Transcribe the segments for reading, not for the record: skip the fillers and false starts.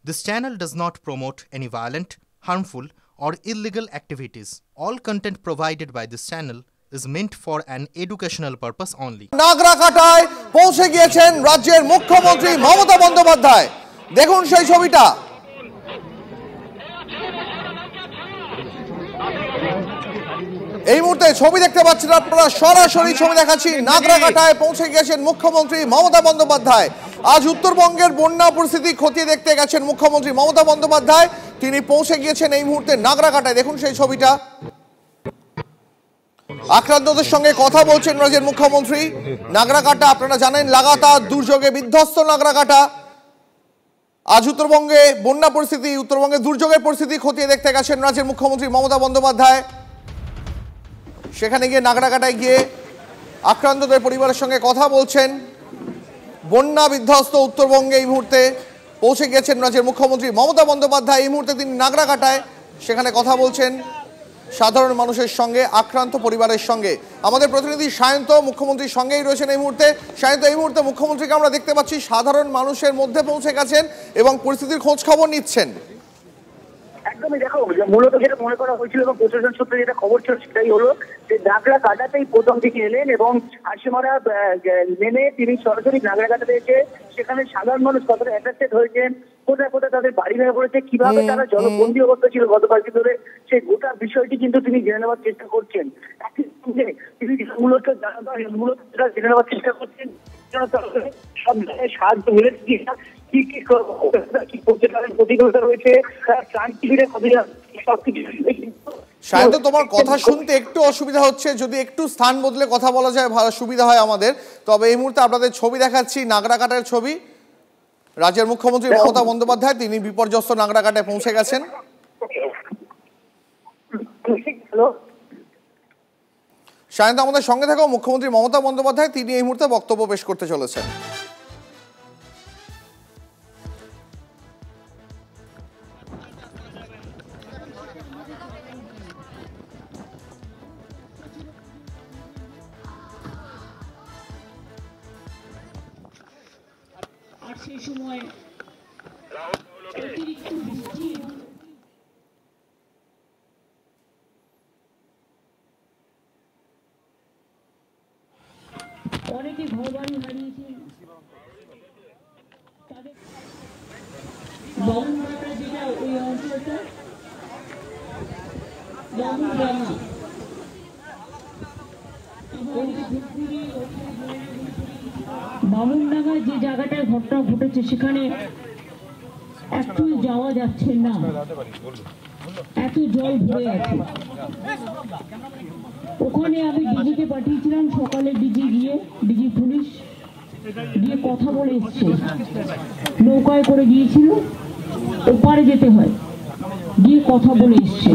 This channel does not promote any violent, harmful, or illegal activities. All content provided by this channel is meant for an educational purpose only. নাগরাকাটায় পৌঁছে গিয়েছেন রাজ্যের মুখ্যমন্ত্রী মমতা বন্দ্যোপাধ্যায়। দেখুন সেই ছবিটা। এই মুহূর্তে ছবি দেখতে পাচ্ছেন আপনারা, সরাসরি ছবি দেখাচ্ছি। নাগরাকাটায় পৌঁছে গিয়েছেন মুখ্যমন্ত্রী মমতা বন্দ্যোপাধ্যায়। আজ উত্তরবঙ্গের বন্যা পরিস্থিতি খতিয়ে দেখতে গেছেন মুখ্যমন্ত্রী মমতা বন্দ্যোপাধ্যায়। তিনি পৌঁছে গিয়েছেন এই মুহূর্তে নাগরাকাটায়। দেখুন সেই ছবিটা। আক্রান্তদের সঙ্গে কথা বলছেন রাজ্যের মুখ্যমন্ত্রী। নাগরাকাটা আপনারা জানেন লাগাতার দুর্যোগে বিধ্বস্ত নাগরাকাটা। আজ উত্তরবঙ্গে বন্যা পরিস্থিতি, উত্তরবঙ্গে দুর্যোগের পরিস্থিতি খতিয়ে দেখতে গেছেন রাজ্যের মুখ্যমন্ত্রী মমতা বন্দ্যোপাধ্যায়। সেখানে গিয়ে নাগরাকাটায় গিয়ে আক্রান্তদের পরিবারের সঙ্গে কথা বলছেন। বন্যা বিধ্বস্ত উত্তরবঙ্গে এই মুহূর্তে পৌঁছে গিয়েছেন রাজ্যের মুখ্যমন্ত্রী মমতা বন্দ্যোপাধ্যায়। এই মুহূর্তে তিনি নাগরাকাটায়, সেখানে কথা বলছেন সাধারণ মানুষের সঙ্গে, আক্রান্ত পরিবারের সঙ্গে। আমাদের প্রতিনিধি সায়ন্ত মুখ্যমন্ত্রীর সঙ্গেই রয়েছেন এই মুহূর্তে। সায়ন্ত, এই মুহূর্তে মুখ্যমন্ত্রীকে আমরা দেখতে পাচ্ছি সাধারণ মানুষের মধ্যে পৌঁছে গেছেন এবং পরিস্থিতির খোঁজ খবর নিচ্ছেন। একদমই, দেখো মূলত যেটা মনে করা হয়েছিল এবং প্রশাসন সূত্রে যেটা খবর ছিল সেটাই হলো যে নাগরাকাটাতেই প্রথম দিকে এলেন এবং হাসিমারা নেমে তিনি সরাসরি নাগরাকাটাতে এসে সেখানে সাধারণ মানুষ কতটা অ্যাট্রাক্টেড হয়েছেন, কোথায় কোথায় তাদের বাড়ি ভেঙে পড়েছে, কিভাবে তারা জলবন্দী অবস্থা ছিল গত কয়েকদিন ধরে, সেই গোটা বিষয়টি কিন্তু তিনি জেনে নেওয়ার চেষ্টা করছেন। তিনি মূলত জেনে নেওয়ার চেষ্টা করছেন সব সাহায্য মিলেছে কিনা, কি কি করতে পারেন, প্রতিকূলতা রয়েছে, সায়ন্ত, তোমার কথা শুনতে একটু অসুবিধা হচ্ছে, যদি একটু স্থান বদলে কথা বলা যায় ভালো সুবিধা হয় আমাদের। তবে এই মুহূর্তে আপনাদের ছবি দেখাচ্ছি, নাগরাকাটার ছবি। রাজ্যের মুখ্যমন্ত্রী মমতা বন্দ্যোপাধ্যায় তিনি বিপর্যস্ত নাগরাকাটায় পৌঁছে গেছেন। সায়ন্ত, আমাদের সঙ্গে থাকো। মুখ্যমন্ত্রী মমতা বন্দ্যোপাধ্যায় তিনি এই মুহূর্তে বক্তব্য পেশ করতে চলেছেন। সেই সময় অতিরিক্ত বৃষ্টি অনেকে ঘর বাড়ি হারিয়েছে। তাদের বামুনডাঙ্গা যেটা ওই অঞ্চলটা বামুনডাঙ্গা যে জায়গাটায় ঘটনা ঘটেছে সেখানে একটু যাওয়া যাচ্ছে না, এত জল ভরে আছে। ওখানে আমি ডিজিকে পাঠিয়েছিলাম সকালে, ডিজি পুলিশ গিয়ে কথা বলে এসছে। নৌকায় করে গিয়েছিল, ওপারে যেতে হয়, গিয়ে কথা বলে এসছে।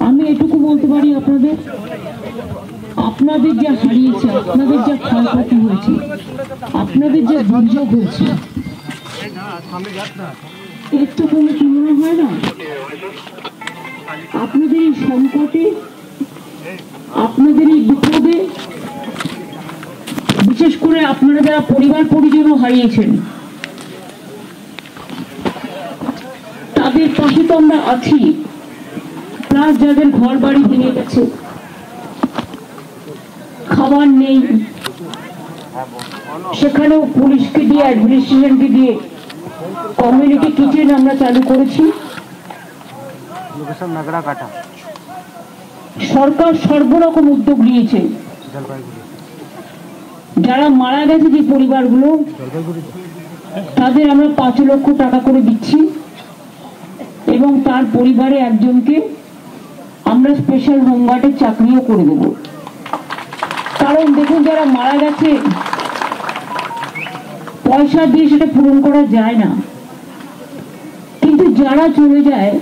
আমি এটুকু বলতে পারি আপনাদের যা হারিয়েছে, আপনাদের যা ক্ষয়ক্ষতি হয়েছে, আপনাদের যা দুর্যোগ হয়েছে, এর তো কোনো তুলনা হয় না। আপনাদের এই সংকটে, আপনাদের এই বিপদে, বিশেষ করে আপনারা যারা পরিবার পরিজনও হারিয়েছেন, তাদের পাশে তো আমরা আছি। প্লাস যাদের ঘর বাড়ি ভেঙে গেছে, খাবার নেই, সেখানেও পুলিশকে দিয়ে, অ্যাডমিনিস্ট্রেশনকে দিয়ে কমিউনিটি কিচেন আমরা চালু করেছি। সরকার সর্বরকম উদ্যোগ নিয়েছে। যারা মারা গেছে যে পরিবারগুলো, তাদের আমরা 5 লক্ষ টাকা করে দিচ্ছি এবং তার পরিবারে একজনকে আমরা স্পেশাল হোমগার্ডের চাকরিও করে দেব। কারণ দেখুন, যারা মারা গেছে পয়সা দিয়ে সেটা পূরণ করা যায় না, কিন্তু যারা চলে যায়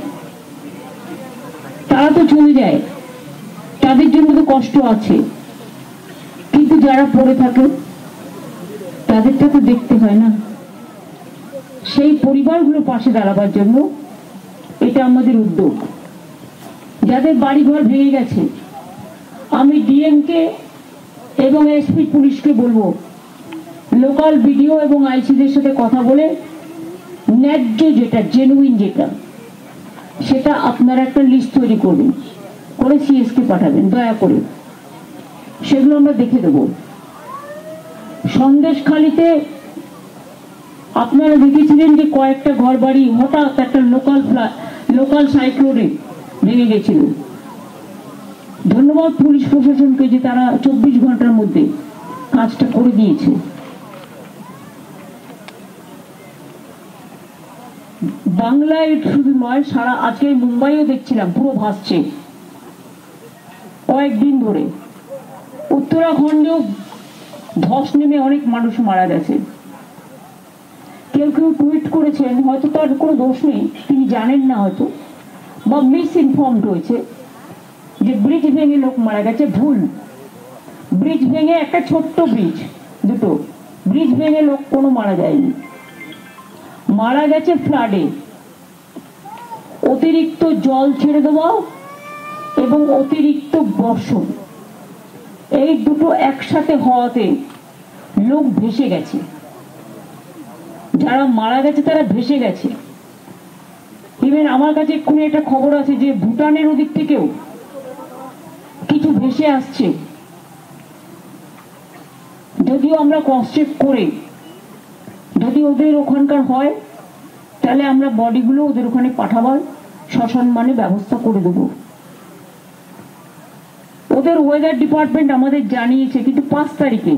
তারা তো চলে যায়, তাদের জন্য তো কষ্ট আছে, কিন্তু যারা পড়ে থাকে তাদেরটা তো দেখতে হয় না। সেই পরিবারগুলো পাশে দাঁড়াবার জন্য এটা আমাদের উদ্যোগ। যাদের বাড়িঘর ভেঙে গেছে, আমি ডিএমকে এবং এসপি পুলিশকে বলবো লোকাল বিডিও এবং আইসিদের সাথে কথা বলে ন্যায্য যেটা, জেনুইন যেটা, সেটা আপনারা একটা লিস্ট তৈরি করবেন, করে সিএসকে পাঠাবেন দয়া করে, সেগুলো আমরা দেখে দেব। সন্দেশখালিতে আপনারা দেখেছিলেন যে কয়েকটা ঘর বাড়ি হঠাৎ একটা লোকাল সাইক্লোনে ভেঙে গেছিল। ধন্যবাদ পুলিশ প্রশাসনকে যে তারা 24 ঘন্টার মধ্যে কাজটা করে দিয়েছে। বাংলায় শুধু নয়, সারা আজকে মুম্বাইও দেখছিলাম পুরো ভাসছে কয়েকদিন ধরে। উত্তরাখণ্ডেও ধস নেমে অনেক মানুষ মারা গেছে। কেউ কেউ টুইট করেছেন, হয়তো তার কোনো দোষ নেই, তিনি জানেন না হয়তো, বা মিস ইনফর্মড হয়েছে যে ব্রিজ ভেঙে লোক মারা গেছে। ভুল। ব্রিজ ভেঙে, একটা ছোট্ট ব্রিজ, দুটো ব্রিজ ভেঙে লোক কোনো মারা যায়নি, মারা গেছে ফ্লাডে। অতিরিক্ত জল ছেড়ে দেওয়া এবং অতিরিক্ত বর্ষণ, এই দুটো একসাথে হওয়াতে লোক ভেসে গেছে। যারা মারা গেছে তারা ভেসে গেছে। ইভেন আমার কাছে এক্ষুনি একটা খবর আছে যে ভুটানের ওদিক থেকেও কিছু ভেসে আসছে। যদিও আমরা ক্রস চেক করে, যদি ওদের ওখানকার হয় তাহলে আমরা বডিগুলো ওদের ওখানে পাঠাবার সসম্মানে ব্যবস্থা করে দেব। ওদের ওয়েদার ডিপার্টমেন্ট আমাদের জানিয়েছে, কিন্তু 5 তারিখে,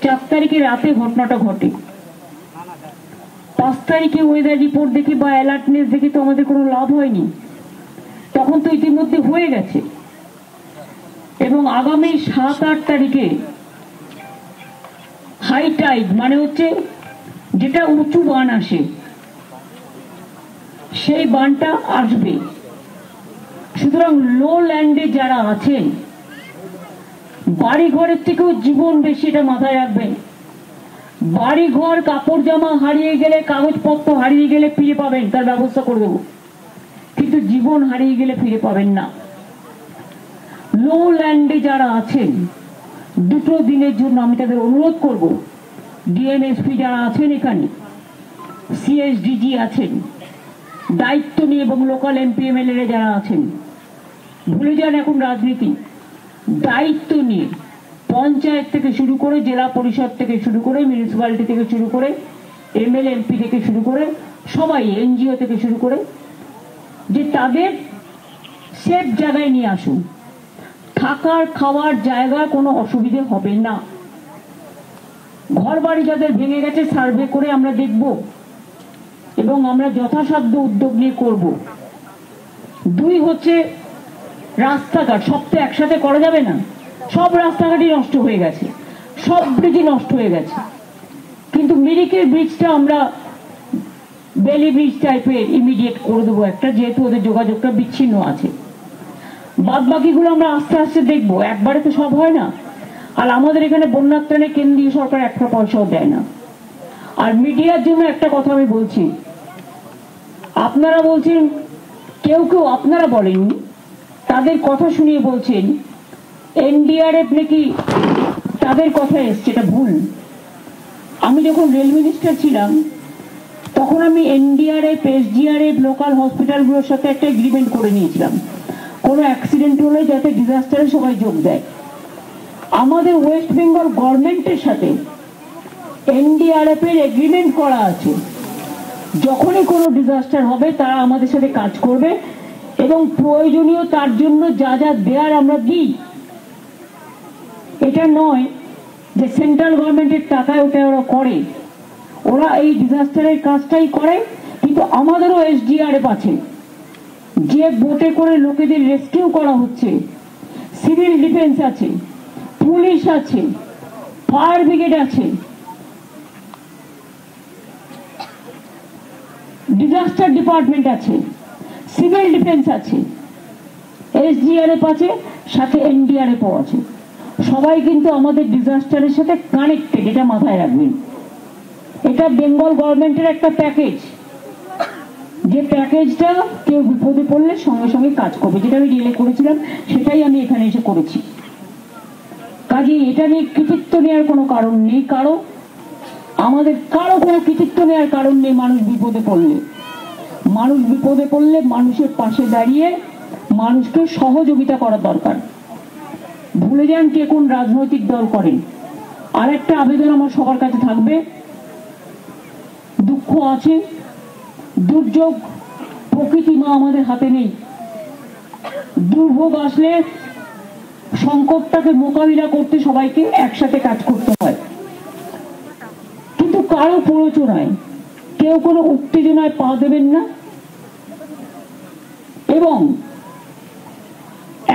4 তারিখে রাতে ঘটনাটা ঘটে। 5 তারিখে ওয়েদার রিপোর্ট দেখে বা অ্যালার্টনেস দেখে তো আমাদের কোনো লাভ হয়নি, তখন তো ইতিমধ্যে হয়ে গেছে। এবং আগামী 7-8 তারিখে হাই টাইড, মানে হচ্ছে যেটা উঁচু বান আসে, সেই বানটা আসবে। সুতরাং লো ল্যান্ডে যারা আছেন, বাড়ি ঘরের থেকেও জীবন বেশি, এটা মাথায় রাখবেন। বাড়ি ঘর, কাপড় জামা হারিয়ে গেলে, কাগজপত্র হারিয়ে গেলে ফিরে পাবেন, তার ব্যবস্থা করে দেবো, কিন্তু জীবন হারিয়ে গেলে ফিরে পাবেন না। লো ল্যান্ডে যারা আছেন, 2 দিনের জন্য আমি তাদের অনুরোধ করব, ডিএমএসপি যারা আছেন এখানে, সিএসডিজি আছেন, দায়িত্ব নিয়ে, এবং লোকাল এমপি এমএলএ যারা আছেন, ভুলে যান এখন রাজনীতি, দায়িত্ব নিয়ে পঞ্চায়েত থেকে শুরু করে, জেলা পরিষদ থেকে শুরু করে, মিউনিসিপ্যালিটি থেকে শুরু করে, এমএলএ এমপি থেকে শুরু করে, সবাই, এনজিও থেকে শুরু করে, যে তাদের সেফ জায়গায় নিয়ে আসুন। থাকার খাওয়ার জায়গায় কোনো অসুবিধে হবে না। ঘর বাড়ি যাদের ভেঙে গেছে সার্ভে করে আমরা দেখব, এবং আমরা যথাসাধ্য উদ্যোগ নিয়ে করব। 2 হচ্ছে রাস্তাঘাট। সব তো একসাথে করা যাবে না, সব রাস্তাঘাটই নষ্ট হয়ে গেছে, সব ব্রিজই নষ্ট হয়ে গেছে, কিন্তু মিরিকের ব্রিজটা আমরা বেলি ব্রিজ টাইপের ইমিডিয়েট করে দেবো একটা, যেহেতু ওদের যোগাযোগটা বিচ্ছিন্ন আছে। বাদ বাকিগুলো আমরা আস্তে আস্তে দেখবো, একবারে তো সব হয় না। আর আমাদের এখানে বন্যাত্রাণে কেন্দ্রীয় সরকার একটা পয়সাও দেয় না। আর মিডিয়ার জন্য একটা কথা আমি বলছি, আপনারা বলছেন, কেউ কেউ আপনারা বলেননি, তাদের কথা শুনিয়ে বলছেন এনডিআরএফ নাকি তাদের কথা এসছে, এটা ভুল। আমি যখন রেল মিনিস্টার ছিলাম তখন আমি এনডিআরএফ, এসডিআরএফ, লোকাল হসপিটালগুলোর সাথে একটা এগ্রিমেন্ট করে নিয়েছিলাম, কোনো অ্যাক্সিডেন্ট হলে যাতে ডিজাস্টারে সবাই যোগ দেয়। আমাদের ওয়েস্ট বেঙ্গল গভর্নমেন্টের সাথে এনডিআরএফ এর এগ্রিমেন্ট করা আছে, যখনই কোনো ডিজাস্টার হবে তারা আমাদের সাথে কাজ করবে, এবং প্রয়োজনীয় তার জন্য যা যা দেয়ার আমরা দিই। এটা নয় যে সেন্ট্রাল গভর্নমেন্টের টাকায় ওটা ওরা করে, ওরা এই ডিজাস্টারের কাজটাই করে। কিন্তু আমাদেরও এসডিআরএফ আছে, যে বোটে করে লোকেদের রেস্কিউ করা হচ্ছে, সিভিল ডিফেন্স আছে, পুলিশ আছে, ফায়ার ব্রিগেড আছে, ডিজাস্টার ডিপার্টমেন্ট আছে, সিভিল ডিফেন্স আছে, এসডিআরএফ আছে, সাথে এনডিআরএফও আছে। সবাই কিন্তু আমাদের ডিজাস্টারের সাথে কানেক্টেড, এটা মাথায় রাখবেন। এটা বেঙ্গল গভর্নমেন্টের একটা প্যাকেজ, যে প্যাকেজটা কেউ বিপদে পড়লে সঙ্গে সঙ্গে কাজ করবে। যেটা আমি রিলে করেছিলাম সেটাই আমি এখানে এসে করেছি। কাজে এটা নিয়ে কৃতিত্ব নেওয়ার কোনো কারণ নেই কারো। আমাদের কারো কোনো কৃতিত্ব নেওয়ার কারণ নেই। মানুষ বিপদে পড়লে মানুষের পাশে দাঁড়িয়ে মানুষকে সহযোগিতা করা দরকার। ভুলে যান কে কোন রাজনৈতিক দল করেন। আর একটা আবেদন আমার সবার কাছে থাকবে, দুঃখ আছে, দুর্যোগ, প্রকৃতি মা আমাদের হাতে নেই। দুর্ভোগ আসলে সংকটটাকে মোকাবিলা করতে সবাইকে একসাথে কাজ করতে হয়, কিন্তু কারো প্ররোচনায় কেউ কোনো উত্তেজনায় পা দেবেন না এবং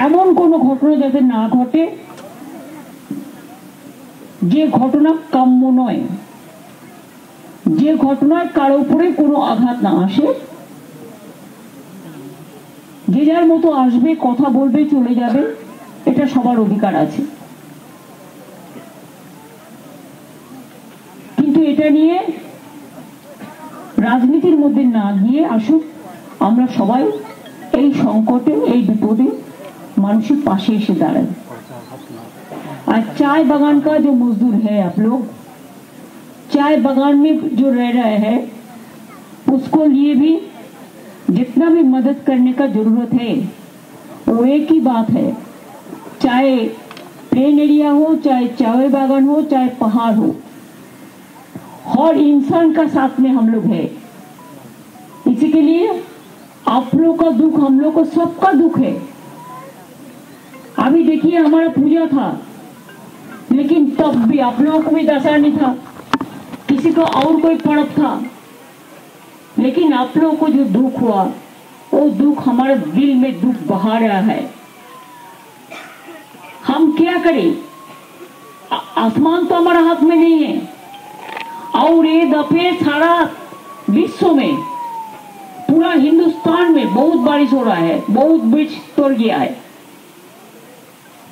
এমন কোনো ঘটনা যাতে না ঘটে যে ঘটনা কাম্য নয়, যে ঘটনায় কারো উপরে কোনো আঘাত না আসে। যে যার মতো আসবে, কথা বলবে, চলে যাবে, এটা সবার অধিকার আছে। কিন্তু এটা নিয়ে রাজনীতির মধ্যে না গিয়ে আসুক আমরা সবাই এই সংকটে, এই বিপদে মানুষের পাশে এসে दाड़ाएं। आज चाय बागान का जो मजदूर है, आप लोग चाय बागान में जो रह रहे हैं, उसको लिए भी जितना भी मदद करने का जरूरत है वो एक ही बात है, चाहे प्लेन एरिया हो, चाहे चाय बागान हो, चाहे पहाड़ हो, हर इंसान का साथ में हम लोग है। इसी के लिए आप लोग का दुख हम लोग को सबका दुख है। अभी देखिए हमारा पूजा था, लेकिन तब भी आप लोगों को भी दशा नहीं था, किसी को और कोई पर्व था, लेकिन आप लोगों को जो दुख हुआ वो दुख हमारे दिल में दुख बहा रहा है। हम क्या करें? आसमान तो हमारा हाथ में नहीं है, और ये दफे सारा विश्व में, पूरा हिंदुस्तान में बहुत बारिश हो रहा है, बहुत बीच तोड़ गया है,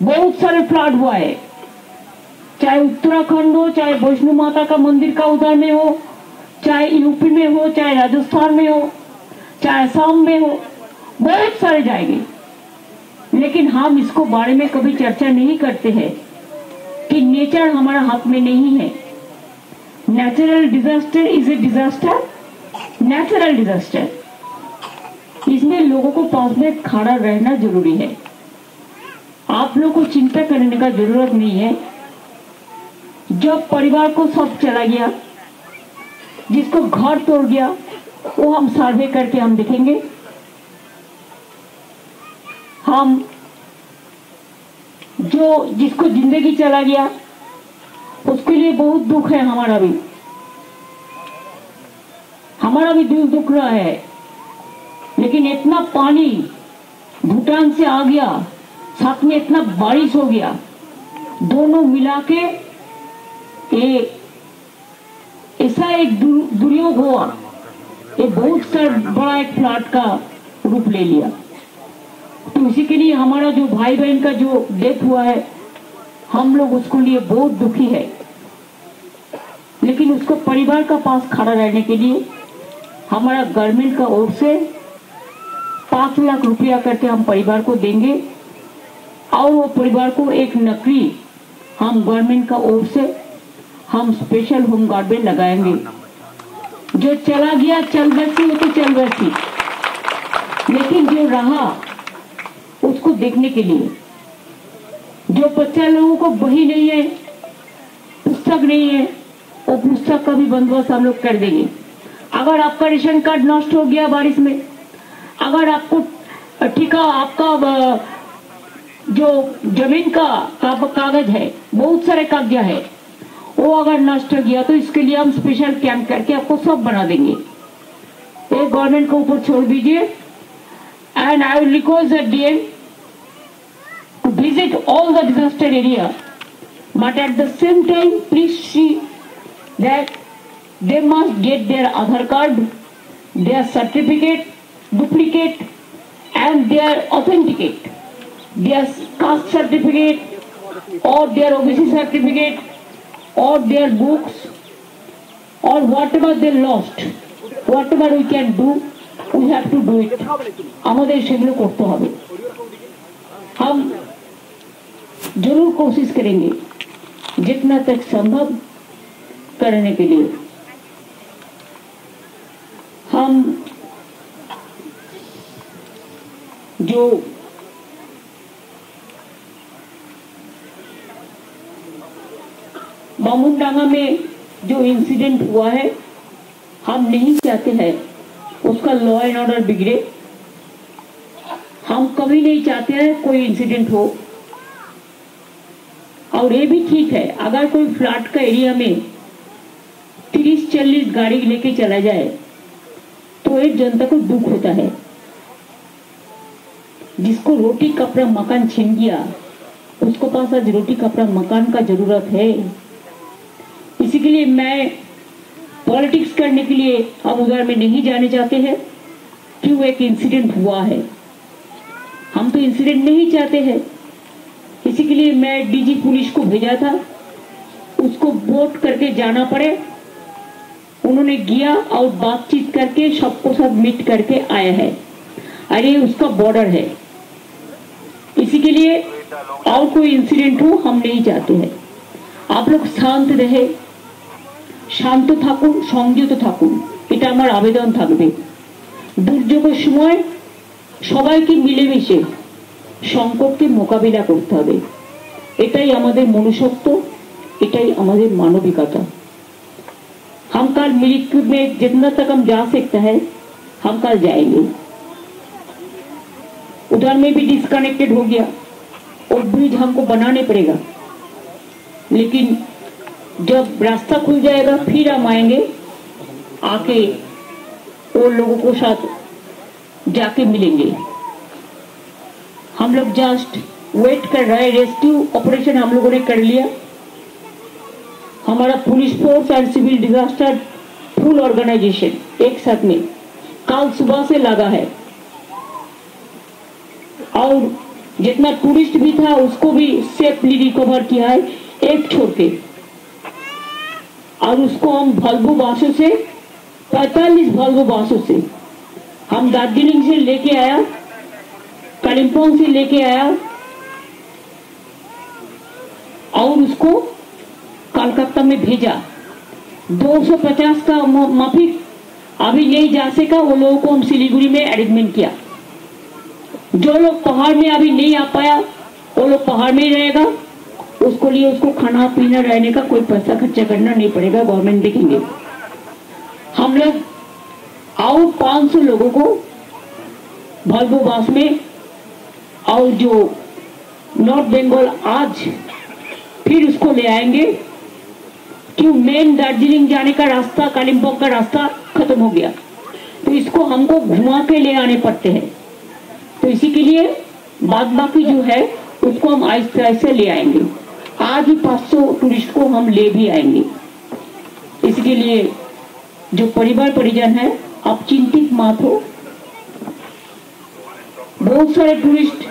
बहुत सारे फ्लड हुआ है, चाहे उत्तराखंड हो, चाहे वैष्णो माता का मंदिर का उधर में हो, चाहे यूपी में हो, चाहे राजस्थान में हो, चाहे असम में हो, बहुत सारे जाएंगे। लेकिन हम इसको बारे में कभी चर्चा नहीं करते हैं कि नेचर हमारा हाथ में नहीं है। Natural disaster is a disaster, natural disaster, इसमें लोगों को पास में खड़ा रहना जरूरी है। आप लोगों को चिंता करने का जरूरत नहीं है। जब परिवार को सब चला गया, जिसको घर तोड़ गया, वो हम सर्वे करके हम देखेंगे। हम जो जिसको जिंदगी चला गया उसके लिए बहुत दुख है, हमारा भी दिल दुख रहा है। लेकिन इतना पानी भूटान से आ गया, साथ में इतना बारिश हो गया, दोनों मिला के ऐसा एक दुर्योग हुआ, ये बहुत बड़ा एक फ्लड का रूप ले लिया। तो इसी के लिए हमारा जो भाई बहन का जो डेथ हुआ है, हम लोग उसको लिए बहुत दुखी है। लेकिन उसको परिवार का पास खड़ा रहने के लिए हमारा गवर्नमेंट का ओर से 5 लाख रुपया करके हम परिवार को देंगे, और वो परिवार को एक नकली हम गवर्नमेंट का ओर से हम स्पेशल होम गार्ड में लगाएंगे। जो चला गया चल बसी, वो तो चल बसी, लेकिन जो रहा उसको देखने के लिए, जो बच्चा लोगों को बही नहीं है, पुस्तक नहीं है, वो पुस्तक का भी बंदोबस्त हम लोग कर देंगे। अगर आपका रेशन कार्ड नष्ट हो गया बारिश में, अगर आपको ठेका, आपका जो जमीन का कागज है, बहुत सारे कागज है, वो अगर नष्ट हो गया तो इसके लिए हम स्पेशल कैंप करके आपको सब बना देंगे। ये गवर्नमेंट को ऊपर छोड़ दीजिए। And I will request the DM to visit all the disaster area, but at the same time please see that they must get their Aadhaar card, their certificate, duplicate, and their authenticate, their caste certificate, or their OBC certificate, or their books, or whatever they lost, whatever we can do, we have to do it. আমাদের সেগুলো করতে হবে। हम जरूर कोशिश करेंगे जितना तक संभव करने के लिए हम जो बामुनडांगा में जो इंसिडेंट हुआ है, हम नहीं चाहते हैं उसका लॉ एंड ऑर्डर बिगड़े। हम कभी नहीं चाहते हैं कोई इंसिडेंट हो। और ये भी ठीक है, अगर कोई फ्लड का एरिया में 30-40 गाड़ी लेके चला जाए तो एक जनता को दुख होता है। जिसको रोटी कपड़ा मकान छीन गया उसको पास आज रोटी कपड़ा मकान का जरूरत है। इसी के लिए मैं पॉलिटिक्स करने के लिए हम उधर में नहीं जाने चाहते हैं। क्यों एक इंसिडेंट हुआ है, हम तो इंसिडेंट नहीं चाहते हैं। इसी के लिए मैं डीजी पुलिस को भेजा था, उसको वोट करके जाना पड़े। उन्होंने गया और बातचीत करके सबको सब मीट करके आया है। अरे उसका बॉर्डर है, इसी के लिए और कोई इंसिडेंट हो हम नहीं चाहते हैं। आप लोग शांत रहे, শান্ত থাকুন, সংযত থাকুন, এটা আমার আবেদন থাকবে। দুর্যোগের সময় সবাইকে মিলেমিশে সংকটকে মোকাবিলা করতে হবে, এটাই আমাদের মনুষ্যত্ব, এটাই আমাদের মানবিকতা। हम कल मिलिट्री में जितना तक हम जा सकते हैं हम कल जाएंगे। उधर में भी डिस्कनेक्टेड हो गया और ब्रिज हमको बनाने पड़ेगा, लेकिन जब रास्ता खुल जाएगा फिर हम आएंगे, आके वो लोगों को साथ जाके मिलेंगे। हम लोग जस्ट वेट कर रहे हैं। रेस्क्यू ऑपरेशन हम लोगों ने कर लिया। हमारा police force and civil disaster full organization एक साथ में कल सुबह से लगा है। और जितना टूरिस्ट भी था उसको भी सेफली रिकवर किया है, एक छोड़ के। और उसको हम वॉल्वो बसों से 45 वॉल्वो बसों से हम दार्जिलिंग से लेके आया, कालिम्पोंग से लेके आया और उसको कलकत्ता में भेजा। 250 का माफिक अभी नहीं जा सका, वो लोगों को हम सिलीगुड़ी में अरेंजमेंट किया। जो लोग पहाड़ में अभी नहीं आ पाया वो लोग पहाड़ में ही रहेगा, उसको लिए उसको खाना पीना रहने का कोई पैसा खर्चा करना नहीं पड़ेगा, गवर्नमेंट देखेंगे। हम लोग और 500 लोगों को वॉल्वो बस में, और जो नॉर्थ बंगाल आज फिर उसको ले आएंगे। क्यों मेन दार्जिलिंग जाने का रास्ता, कालिम्पोंग का रास्ता खत्म हो गया, तो इसको हमको घुमा के ले आने पड़ते हैं। तो इसी के लिए बाद बाकी जो है उसको हम आहिस्ते आहिस्ते ले आएंगे। आज ही 500 टूरिस्ट को हम ले भी आएंगे। इसके लिए जो परिवार परिजन है आप चिंतित मत हो। बहुत सारे टूरिस्ट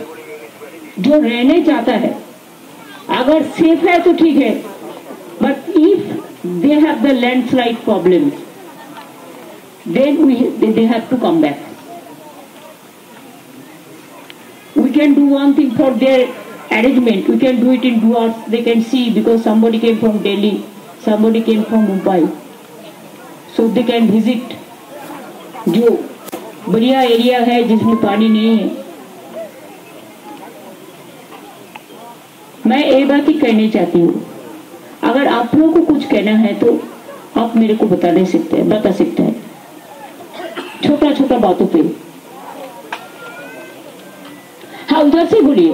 जो रहने चाहता है, अगर सेफ है तो ठीक है, but if they have the landslide problem then they have to come back. We can do one thing for their arrangement. We can do it in 2 hours. They can see because somebody came from Delhi, somebody came from Mumbai, so they can visit जो बढ़िया area है जिसमें पानी नहीं है। मैं ये बात ही कहनी चाहती हूँ, अगर आप लोगों को कुछ कहना है तो आप मेरे को बता सकते हैं छोटा छोटा बातों पे। हाँ उधर से बोलिए।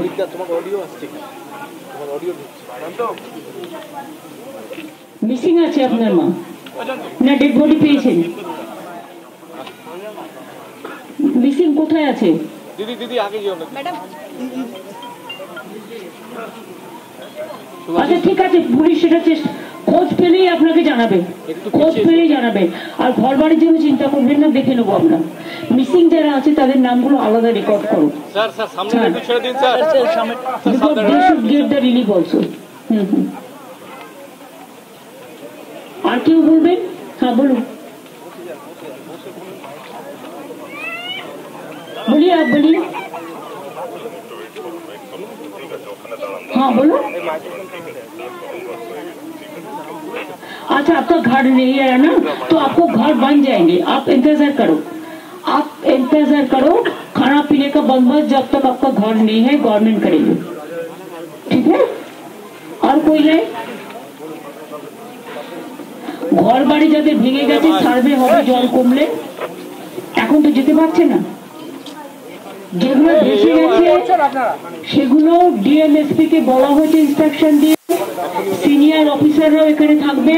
মিসিং আছে আপনার মা না ডেড বডি পেয়েছেন? মিসিং কোথায় আছে? দিদি দিদি আগে যাও না ম্যাডাম। আচ্ছা ঠিক আছে, পুলিশ সেটা খোঁজ পেলেই আপনাকে জানাবে, খোঁজ পেলেই জানাবে। আর ঘর বাড়ির জন্য চিন্তা করবেন না, দেখে নেবো আমরা। মিসিং যারা আছে তাদের নামগুলো আলাদা রেকর্ড করো স্যার। স্যার সামনে একটু ছেড়ে দিন স্যার, সামনে they should get the relief also. আর কেউ বলবেন? হ্যাঁ বলুন, बोलिए आप बोलिए। हाँ बोलो। अच्छा, आपका घर नहीं है ना, तो आपको घर बन जाएंगे, आप इंतजार करो, आप इंतजार करो। खाना पीने का बंदोबस्त जब तक आपका घर नहीं है गवर्नमेंट करेगी, ठीक है? और कोई है? ঘর বাড়ি যাদের ভেঙে গেছে সার্ভে হবে জল কমলে, এখন তো যেতে পারছে না। যেগুলো ভেসে গেছে সেগুলো ডিএমএসপি কে বলা হয়েছে ইনস্ট্রাকশন দিয়ে, সিনিয়র অফিসাররাও এখানে থাকবে,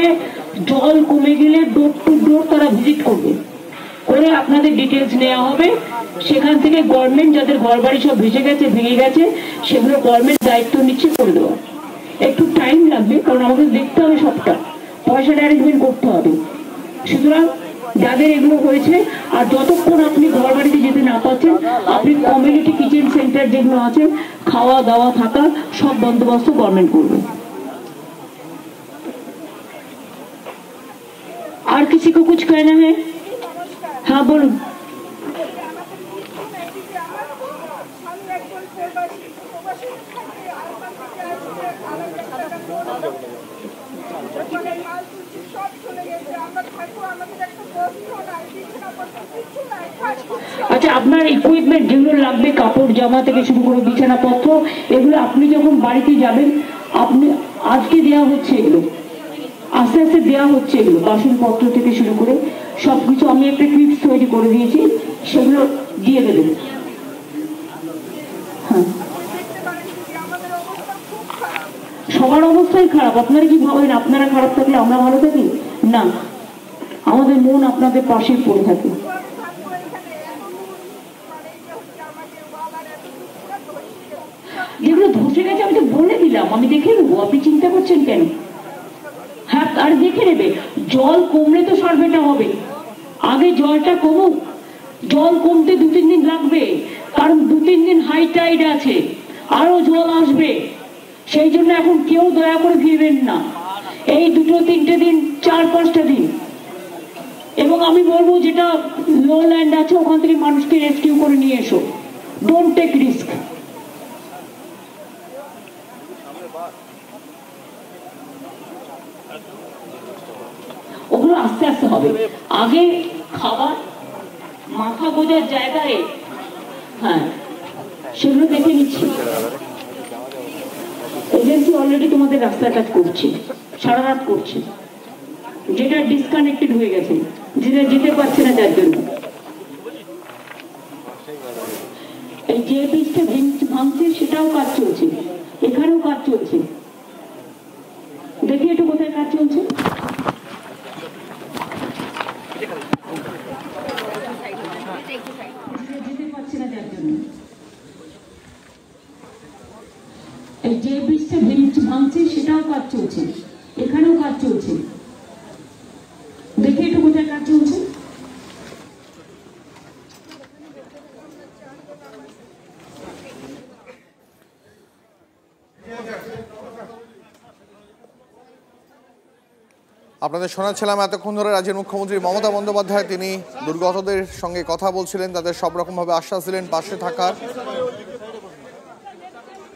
জল কমে গেলে ডোর টু ডোর তারা ভিজিট করবে, করে আপনাদের ডিটেলস নেওয়া হবে। সেখান থেকে গভর্নমেন্ট যাদের ঘর বাড়ি সব ভেসে গেছে ভেঙে গেছে সেগুলো গভর্নমেন্ট দায়িত্ব নিচ্ছে করে দেওয়া। একটু টাইম লাগবে কারণ আমাদের দেখতে হবে সবটা, পয়সার অ্যারেঞ্জমেন্ট করতে হবে। সুতরাং যাদের এগুলো হয়েছে আর যতক্ষণ আপনি ঘর বাড়িতে যেতে না পাচ্ছেন, আপনি কমিউনিটি কিচেন সেন্টার যেগুলো আছে খাওয়া দাওয়া থাকা সব বন্দোবস্ত গভর্নমেন্ট করবে। আর किसी को कुछ कहना है? हाँ बोलून। আচ্ছা, আপনার ইকুইপমেন্ট যেগুলো লাগবে কাপড় জামা থেকে শুরু করে বিছানাপত্র এগুলো আপনি যখন বাড়িতে যাবেন আপনি আজকে দেওয়া হচ্ছে, এগুলো আস্তে আস্তে দেওয়া হচ্ছে, এগুলো বাসনপত্র থেকে শুরু করে সবকিছু আমি একটা ক্লিপস তৈরি করে দিয়েছি, সেগুলো দিয়ে দেবেন। হ্যাঁ, সবার অবস্থাই খারাপ। আপনারা কি ভাবেন আপনারা খারাপ থাকলে আমরা ভালো থাকি? না, আমাদের মন আপনাদের পাশে পড়ে থাকে। যেগুলো ধসে গেছে আমি তো বলে দিলাম, আমি দেখে নেবো, আপনি চিন্তা করছেন কেন? হ্যাঁ, আর দেখে নেবে, জল কমলে তো সার্ভেটা হবে, আগে জলটা কমুক। জল কমতে 2-3 দিন লাগবে, কারণ 2-3 দিন হাই টাইড আছে, আরো জল আসবে। সেই জন্য এখন কেউ দয়া করে ভিড়বেন না, এই 2-3 দিন 4-5টা দিন। এবং আমি বলবো যেটা লো ল্যান্ড আছে ওখান থেকে মানুষকে রেস্কিউ করে নিয়ে এসো, ডোন্ট টেক রিস্ক। ওগুলো আস্তে আস্তে হবে, আগে খাবার মাথা গোজার জায়গায়, হ্যাঁ সেগুলো দেখে নিচ্ছি। এজেন্সি অলরেডি তোমাদের রাস্তার কাজ করছে, সারা রাত করছে, যেটা ডিসকানেক্টেড হয়ে গেছে, যেটা যেতে পারছে না যার জন্য। এই যে ব্রিজটা ভাঙছে সেটাও কাজ চলছে, এখানেও কাজ চলছে। দেখি একটু কোথায় কাজ চলছে। যেতে পারছে না যার জন্য। এই যে ব্রিজটা ভাঙছে সেটাও কাজ চলছে, এখানেও কাজ চলছে। দেখি একটু কোথায় কাজ চলছে। আপনাদের শোনাচ্ছিলাম এতক্ষণ ধরে রাজ্যের মুখ্যমন্ত্রী মমতা বন্দ্যোপাধ্যায়, তিনি দুর্গতদের সঙ্গে কথা বলছিলেন, তাদের সব রকমভাবে আশ্বাস দিলেন পাশে থাকার।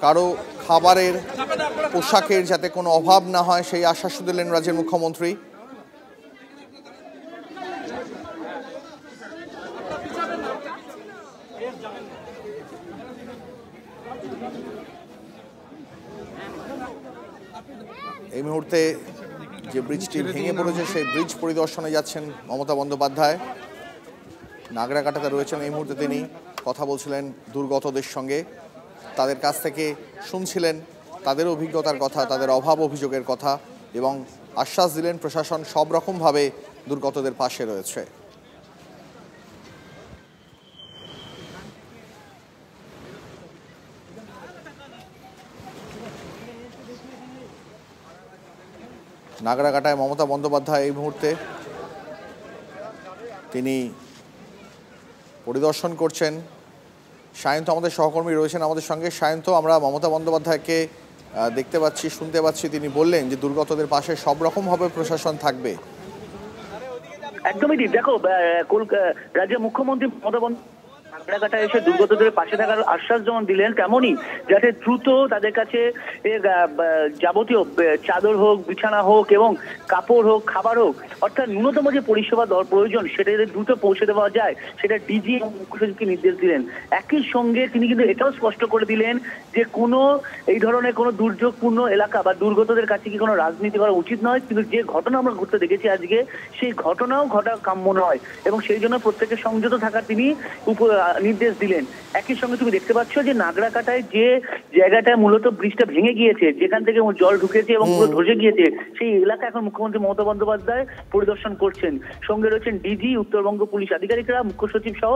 কারো খাবারের পোশাকের যাতে কোনো অভাব না হয় সেই আশ্বাস দিলেন রাজ্যের মুখ্যমন্ত্রী। এই মুহূর্তে যে ব্রিজটি ভেঙে পড়েছে সেই ব্রিজ পরিদর্শনে যাচ্ছেন মমতা বন্দ্যোপাধ্যায়। নাগরাকাটাতে রয়েছেন এই মুহূর্তে, তিনি কথা বলছিলেন দুর্গতদের সঙ্গে, তাদের কাছ থেকে শুনছিলেন তাদের অভিজ্ঞতার কথা, তাদের অভাব অভিযোগের কথা, এবং আশ্বাস দিলেন প্রশাসন সব রকমভাবে দুর্গতদের পাশে রয়েছে। নাগরাকাটায় মমতা বন্দ্যোপাধ্যায় এই মুহূর্তে তিনি পরিদর্শন করছেন। সায়ন্ত আমাদের সহকর্মী রয়েছেন আমাদের সঙ্গে। সায়ন্ত, আমরা মমতা বন্দ্যোপাধ্যায়কে দেখতে পাচ্ছি, শুনতে পাচ্ছি, তিনি বললেন যে দুর্গতদের পাশে সব রকমভাবে প্রশাসন থাকবে। একদমই ঠিক। দেখো, রাজ্যের মুখ্যমন্ত্রী মমতা বন্দ্যোপাধ্যায় নাগরাকাটায় এসে দুর্গতদের পাশে থাকার আশ্বাস যেমন দিলেন, তেমনই যাতে দ্রুত তাদের কাছে যাবতীয় চাদর হোক, বিছানা হোক এবং কাপড় হোক, খাবার হোক, অর্থাৎ ন্যূনতম যে পরিষেবা প্রয়োজন সেটা যাতে দ্রুত পৌঁছে দেওয়া যায়, সেটা ডিজি এবং মুখ্য সচিবকে নির্দেশ দিলেন। একই সঙ্গে তিনি কিন্তু এটাও স্পষ্ট করে দিলেন যে কোনো এই ধরনের কোনো দুর্যোগপূর্ণ এলাকা বা দুর্গতদের কাছে কি কোনো রাজনীতি করা উচিত নয়, কিন্তু যে ঘটনা আমরা ঘটতে দেখেছি আজকে, সেই ঘটনাও ঘটা কাম্য নয় এবং সেই জন্য প্রত্যেকের সংযত থাকার তিনি নির্দেশ দিলেন। একই সঙ্গে তুমি দেখতে পাচ্ছ যে নাগরাকাটায় যে জায়গাটায় মূলত ব্রিজটা ভেঙে গিয়েছে, যেখান থেকে জল ঢুকেছে এবং পুরো ধসে গিয়েছে, সেই এলাকা এখন মুখ্যমন্ত্রী মমতা বন্দ্যোপাধ্যায় পরিদর্শন করছেন। সঙ্গে রয়েছেন ডিজি, উত্তরবঙ্গ পুলিশ আধিকারিকরা, মুখ্য সচিব সহ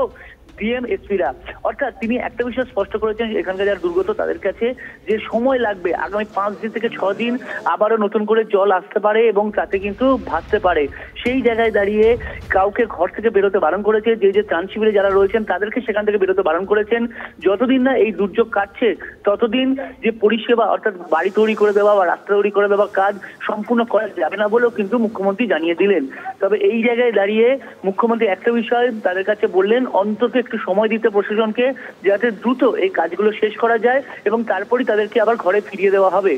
ডিএম, এসপিরা। অর্থাৎ তিনি একটা বিষয় স্পষ্ট করেছেন, এখানকার যারা দুর্গত তাদের কাছে যে সময় লাগবে, আগামী 5 দিন থেকে 6 দিন আবারও নতুন করে জল আসতে পারে এবং তাতে কিন্তু ভাসতে পারে। সেই জায়গায় দাঁড়িয়ে কাউকে ঘর থেকে বেরোতে বারণ করেছে, যে ত্রাণ শিবিরে যারা রয়েছেন তাদেরকে সেখান থেকে বেরোতে বারণ করেছেন। যতদিন না এই দুর্যোগ কাটছে ততদিন যে পরিষেবা, অর্থাৎ বাড়ি তৈরি করে দেওয়া বা রাস্তা তৈরি করে দেওয়া কাজ সম্পূর্ণ করা যাবে না বলেও কিন্তু মুখ্যমন্ত্রী জানিয়ে দিলেন। তবে এই জায়গায় দাঁড়িয়ে মুখ্যমন্ত্রী একটা বিষয় তাদের কাছে বললেন, অন্তত একটু সময় দিতে প্রশাসনকে, যাতে দ্রুত এই কাজগুলো শেষ করা যায় এবং তারপরই তাদেরকে আবার ঘরে ফিরিয়ে দেওয়া হবে।